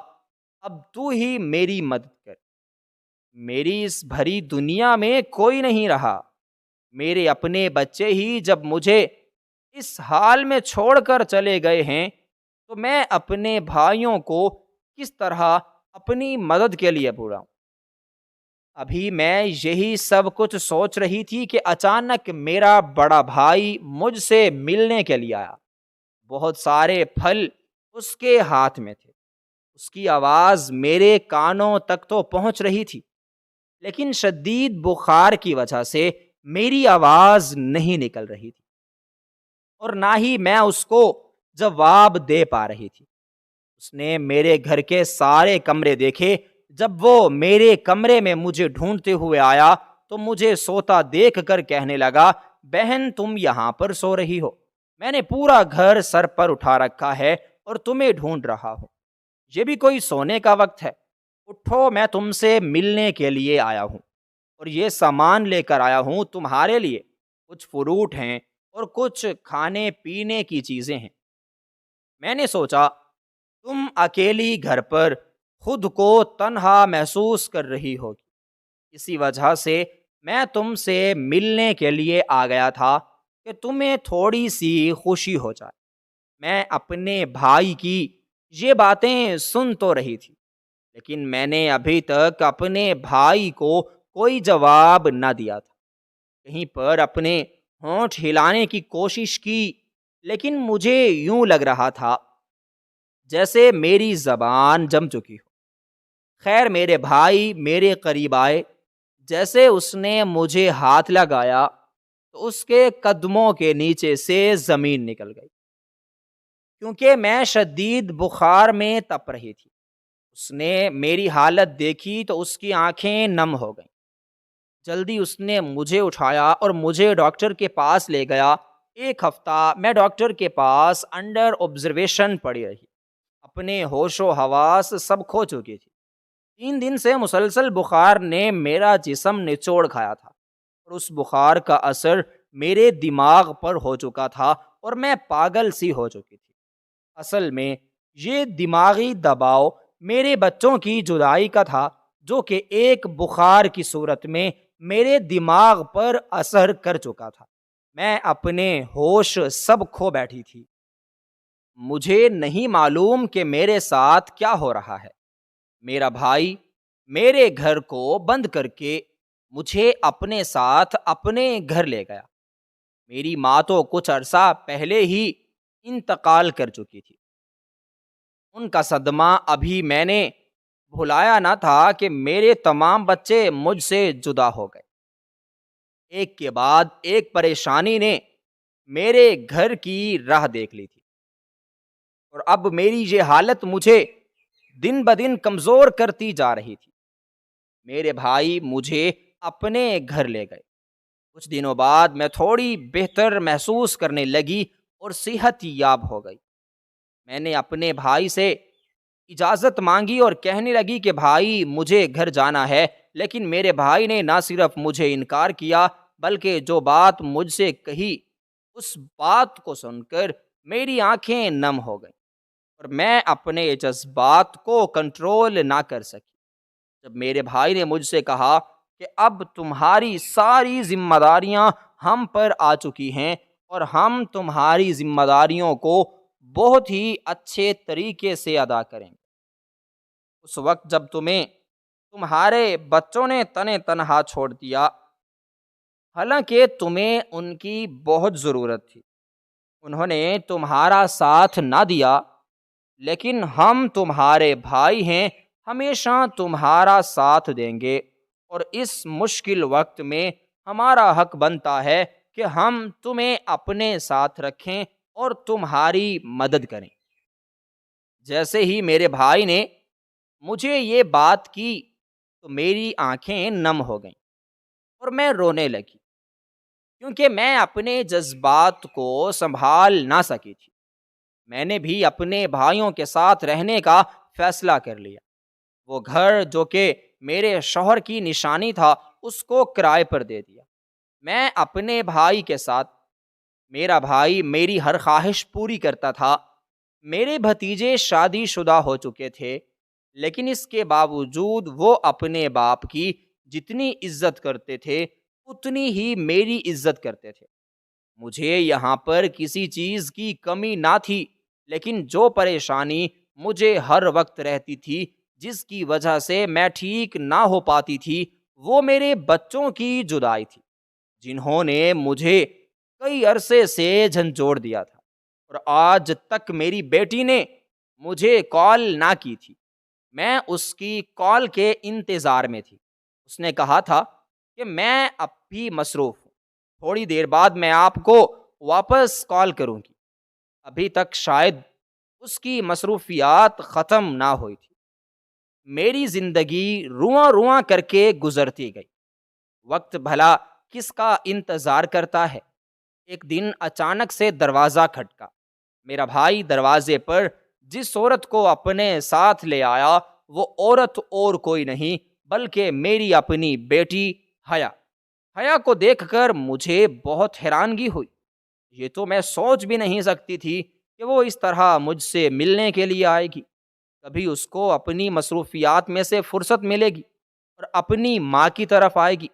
اب تو ہی میری مدد کر۔ میری اس بھری دنیا میں کوئی نہیں رہا۔ میرے اپنے بچے ہی جب مجھے اس حال میں چھوڑ کر چلے گئے ہیں تو میں اپنے بھائیوں کو کس طرح اپنی مدد کے لیے بلاؤں؟ ابھی میں یہی سب کچھ سوچ رہی تھی کہ اچانک میرا بڑا بھائی مجھ سے ملنے کے لیے آیا۔ بہت سارے پھل اس کے ہاتھ میں تھے۔ اس کی آواز میرے کانوں تک تو پہنچ رہی تھی، لیکن شدید بخار کی وجہ سے میری آواز نہیں نکل رہی تھی اور نہ ہی میں اس کو جواب دے پا رہی تھی۔ اس نے میرے گھر کے سارے کمرے دیکھے۔ جب وہ میرے کمرے میں مجھے ڈھونڈتے ہوئے آیا تو مجھے سوتا دیکھ کر کہنے لگا، بہن تم یہاں پر سو رہی ہو، میں نے پورا گھر سر پر اٹھا رکھا ہے اور تمہیں ڈھونڈ رہا ہوں، یہ بھی کوئی سونے کا وقت ہے؟ اٹھو، میں تم سے ملنے کے لیے آیا ہوں اور یہ سامان لے کر آیا ہوں تمہارے لیے، کچھ فروٹ ہیں اور کچھ کھانے پینے کی چیزیں ہیں۔ میں نے سوچا تم اکیلی گھر پر خود کو تنہا محسوس کر رہی ہوگی، اسی وجہ سے میں تم سے ملنے کے لیے آ گیا تھا کہ تمہیں تھوڑی سی خوشی ہو جائے۔ میں اپنے بھائی کی یہ باتیں سن تو رہی تھی، لیکن میں نے ابھی تک اپنے بھائی کو کوئی جواب نہ دیا تھا۔ کہیں پر اپنے ہونٹ ہلانے کی کوشش کی، لیکن مجھے یوں لگ رہا تھا جیسے میری زبان جم چکی ہو۔ خیر میرے بھائی میرے قریب آئے، جیسے اس نے مجھے ہاتھ لگایا تو اس کے قدموں کے نیچے سے زمین نکل گئی، کیونکہ میں شدید بخار میں تپ رہی تھی۔ اس نے میری حالت دیکھی تو اس کی آنکھیں نم ہو گئیں۔ جلدی اس نے مجھے اٹھایا اور مجھے ڈاکٹر کے پاس لے گیا۔ ایک ہفتہ میں ڈاکٹر کے پاس انڈر آبزرویشن پڑی رہی، اپنے ہوش و حواس سب کھو چکی تھی۔ 3 دن سے مسلسل بخار نے میرا جسم نچوڑ کھایا تھا اور اس بخار کا اثر میرے دماغ پر ہو چکا تھا اور میں پاگل سی ہو چکی تھی۔ اصل میں یہ دماغی دباؤ میرے بچوں کی جدائی کا تھا، جو کہ ایک بخار کی صورت میں میرے دماغ پر اثر کر چکا تھا۔ میں اپنے ہوش سب کھو بیٹھی تھی۔ مجھے نہیں معلوم کہ میرے ساتھ کیا ہو رہا ہے۔ میرا بھائی میرے گھر کو بند کر کے مجھے اپنے ساتھ اپنے گھر لے گیا۔ میری ماں تو کچھ عرصہ پہلے ہی انتقال کر چکی تھی۔ ان کا صدمہ ابھی میں نے بھلایا نہ تھا کہ میرے تمام بچے مجھ سے جدا ہو گئے۔ ایک کے بعد ایک پریشانی نے میرے گھر کی راہ دیکھ لی تھی، اور اب میری یہ حالت مجھے دن بدن کمزور کرتی جا رہی تھی۔ میرے بھائی مجھے اپنے گھر لے گئے۔ کچھ دنوں بعد میں تھوڑی بہتر محسوس کرنے لگی اور صحت یاب ہو گئی۔ میں نے اپنے بھائی سے اجازت مانگی اور کہنے لگی کہ بھائی مجھے گھر جانا ہے، لیکن میرے بھائی نے نہ صرف مجھے انکار کیا بلکہ جو بات مجھ سے کہی اس بات کو سن کر میری آنکھیں نم ہو گئیں اور میں اپنے جذبات کو کنٹرول نہ کر سکی۔ جب میرے بھائی نے مجھ سے کہا کہ اب تمہاری ساری ذمہ داریاں ہم پر آ چکی ہیں اور ہم تمہاری ذمہ داریوں کو بہت ہی اچھے طریقے سے ادا کریں گے، اس وقت جب تمہیں تمہارے بچوں نے تنے تنہا چھوڑ دیا، حالانکہ تمہیں ان کی بہت ضرورت تھی، انہوں نے تمہارا ساتھ نہ دیا، لیکن ہم تمہارے بھائی ہیں، ہمیشہ تمہارا ساتھ دیں گے، اور اس مشکل وقت میں ہمارا حق بنتا ہے کہ ہم تمہیں اپنے ساتھ رکھیں اور تمہاری مدد کریں۔ جیسے ہی میرے بھائی نے مجھے یہ بات کی تو میری آنکھیں نم ہو گئیں اور میں رونے لگی، کیونکہ میں اپنے جذبات کو سنبھال نہ سکی تھی۔ میں نے بھی اپنے بھائیوں کے ساتھ رہنے کا فیصلہ کر لیا۔ وہ گھر جو کہ میرے شوہر کی نشانی تھا اس کو کرائے پر دے دیا۔ میں اپنے بھائی کے ساتھ، میرا بھائی میری ہر خواہش پوری کرتا تھا۔ میرے بھتیجے شادی شدہ ہو چکے تھے، لیکن اس کے باوجود وہ اپنے باپ کی جتنی عزت کرتے تھے اتنی ہی میری عزت کرتے تھے۔ مجھے یہاں پر کسی چیز کی کمی نہ تھی، لیکن جو پریشانی مجھے ہر وقت رہتی تھی، جس کی وجہ سے میں ٹھیک نہ ہو پاتی تھی، وہ میرے بچوں کی جدائی تھی، جنہوں نے مجھے کئی عرصے سے جھنجھوڑ دیا تھا، اور آج تک میری بیٹی نے مجھے کال نہ کی تھی۔ میں اس کی کال کے انتظار میں تھی۔ اس نے کہا تھا کہ میں اب بھی مصروف ہوں، تھوڑی دیر بعد میں آپ کو واپس کال کروں گی۔ ابھی تک شاید اس کی مصروفیات ختم نہ ہوئی تھی۔ میری زندگی رواں رواں کر کے گزرتی گئی۔ وقت بھلا کس کا انتظار کرتا ہے۔ ایک دن اچانک سے دروازہ کھٹکا۔ میرا بھائی دروازے پر جس عورت کو اپنے ساتھ لے آیا وہ عورت اور کوئی نہیں بلکہ میری اپنی بیٹی حیا۔ حیا کو دیکھ کر مجھے بہت حیرانگی ہوئی۔ یہ تو میں سوچ بھی نہیں سکتی تھی کہ وہ اس طرح مجھ سے ملنے کے لیے آئے گی۔ کبھی اس کو اپنی مصروفیات میں سے فرصت ملے گی اور اپنی ماں کی طرف آئے گی۔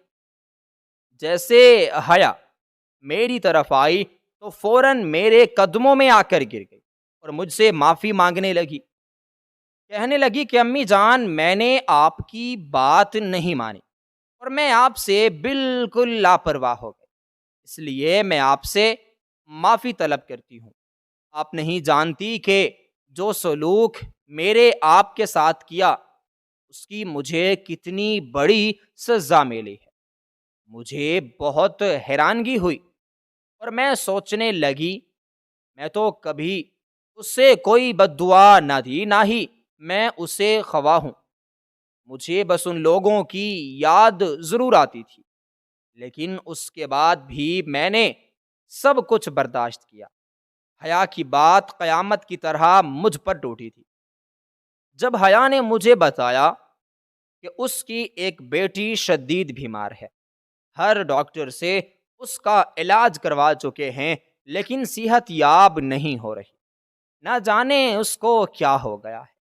جیسے حیا میری طرف آئی تو فوراً میرے قدموں میں آ کر گر گئی اور مجھ سے معافی مانگنے لگی۔ کہنے لگی کہ امی جان، میں نے آپ کی بات نہیں مانی اور میں آپ سے بالکل لاپرواہ ہو گئی، اس لیے میں آپ سے معافی طلب کرتی ہوں۔ آپ نہیں جانتی کہ جو سلوک میرے آپ کے ساتھ کیا اس کی مجھے کتنی بڑی سزا ملی ہے۔ مجھے بہت حیرانگی ہوئی اور میں سوچنے لگی میں تو کبھی اس سے کوئی بد دعا نہ دی، نہ ہی میں اسے خواہ ہوں۔ مجھے بس ان لوگوں کی یاد ضرور آتی تھی، لیکن اس کے بعد بھی میں نے سب کچھ برداشت کیا۔ حیا کی بات قیامت کی طرح مجھ پر ٹوٹی تھی جب حیا نے مجھے بتایا کہ اس کی ایک بیٹی شدید بیمار ہے۔ ہر ڈاکٹر سے اس کا علاج کروا چکے ہیں لیکن صحت یاب نہیں ہو رہی۔ نہ جانے اس کو کیا ہو گیا ہے۔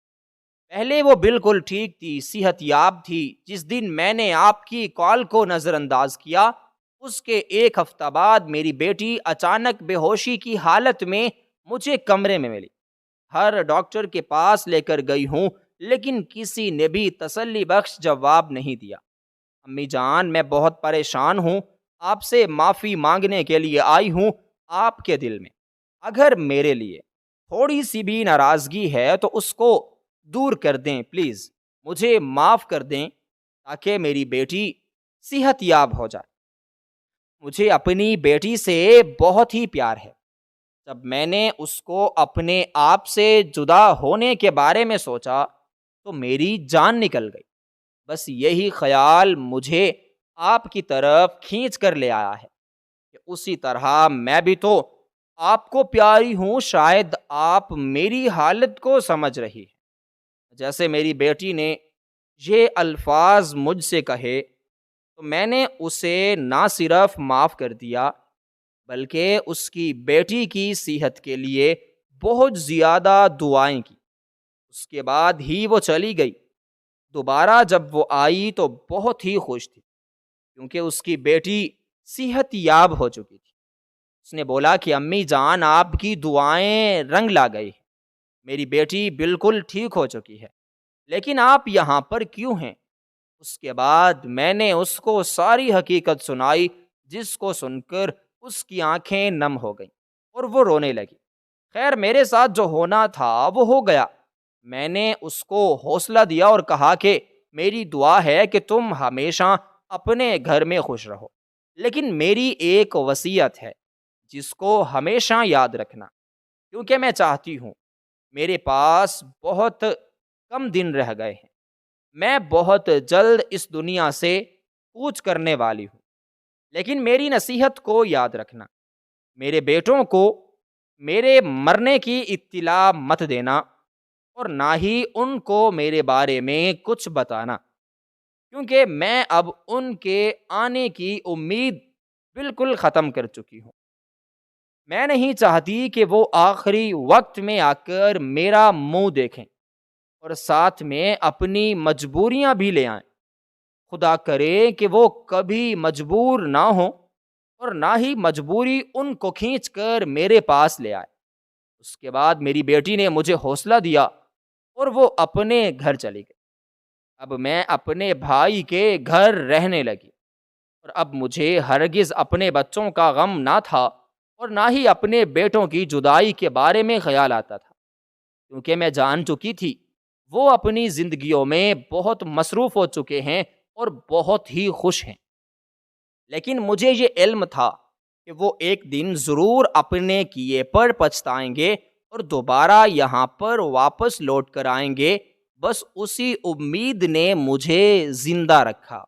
پہلے وہ بالکل ٹھیک تھی، صحت یاب تھی۔ جس دن میں نے آپ کی کال کو نظر انداز کیا اس کے ایک ہفتہ بعد میری بیٹی اچانک بے ہوشی کی حالت میں مجھے کمرے میں ملی۔ ہر ڈاکٹر کے پاس لے کر گئی ہوں لیکن کسی نے بھی تسلی بخش جواب نہیں دیا۔ امی جان، میں بہت پریشان ہوں، آپ سے معافی مانگنے کے لیے آئی ہوں۔ آپ کے دل میں اگر میرے لیے تھوڑی سی بھی ناراضگی ہے تو اس کو دور کر دیں، پلیز مجھے معاف کر دیں تاکہ میری بیٹی صحت یاب ہو جائے۔ مجھے اپنی بیٹی سے بہت ہی پیار ہے۔ جب میں نے اس کو اپنے آپ سے جدا ہونے کے بارے میں سوچا تو میری جان نکل گئی۔ بس یہی خیال مجھے آپ کی طرف کھینچ کر لے آیا ہے کہ اسی طرح میں بھی تو آپ کو پیاری ہوں، شاید آپ میری حالت کو سمجھ رہی ہے۔ جیسے میری بیٹی نے یہ الفاظ مجھ سے کہے تو میں نے اسے نہ صرف معاف کر دیا بلکہ اس کی بیٹی کی صحت کے لیے بہت زیادہ دعائیں کی۔ اس کے بعد ہی وہ چلی گئی۔ دوبارہ جب وہ آئی تو بہت ہی خوش تھی کیونکہ اس کی بیٹی صحت یاب ہو چکی تھی۔ اس نے بولا کہ امی جان، آپ کی دعائیں رنگ لا گئی ہیں، میری بیٹی بالکل ٹھیک ہو چکی ہے، لیکن آپ یہاں پر کیوں ہیں؟ اس کے بعد میں نے اس کو ساری حقیقت سنائی، جس کو سن کر اس کی آنکھیں نم ہو گئیں اور وہ رونے لگی۔ خیر، میرے ساتھ جو ہونا تھا وہ ہو گیا۔ میں نے اس کو حوصلہ دیا اور کہا کہ میری دعا ہے کہ تم ہمیشہ اپنے گھر میں خوش رہو، لیکن میری ایک وصیت ہے جس کو ہمیشہ یاد رکھنا، کیونکہ میں چاہتی ہوں، میرے پاس بہت کم دن رہ گئے ہیں، میں بہت جلد اس دنیا سے کوچ کرنے والی ہوں، لیکن میری نصیحت کو یاد رکھنا، میرے بیٹوں کو میرے مرنے کی اطلاع مت دینا اور نہ ہی ان کو میرے بارے میں کچھ بتانا، کیونکہ میں اب ان کے آنے کی امید بالکل ختم کر چکی ہوں۔ میں نہیں چاہتی کہ وہ آخری وقت میں آ کر میرا منہ دیکھیں اور ساتھ میں اپنی مجبوریاں بھی لے آئیں۔ خدا کرے کہ وہ کبھی مجبور نہ ہوں اور نہ ہی مجبوری ان کو کھینچ کر میرے پاس لے آئے۔ اس کے بعد میری بیٹی نے مجھے حوصلہ دیا اور وہ اپنے گھر چلی گئی۔ اب میں اپنے بھائی کے گھر رہنے لگی اور اب مجھے ہرگز اپنے بچوں کا غم نہ تھا اور نہ ہی اپنے بیٹوں کی جدائی کے بارے میں خیال آتا تھا، کیونکہ میں جان چکی تھی وہ اپنی زندگیوں میں بہت مصروف ہو چکے ہیں اور بہت ہی خوش ہیں۔ لیکن مجھے یہ علم تھا کہ وہ ایک دن ضرور اپنے کیے پر پچھتائیں گے اور دوبارہ یہاں پر واپس لوٹ کر آئیں گے۔ بس اسی امید نے مجھے زندہ رکھا۔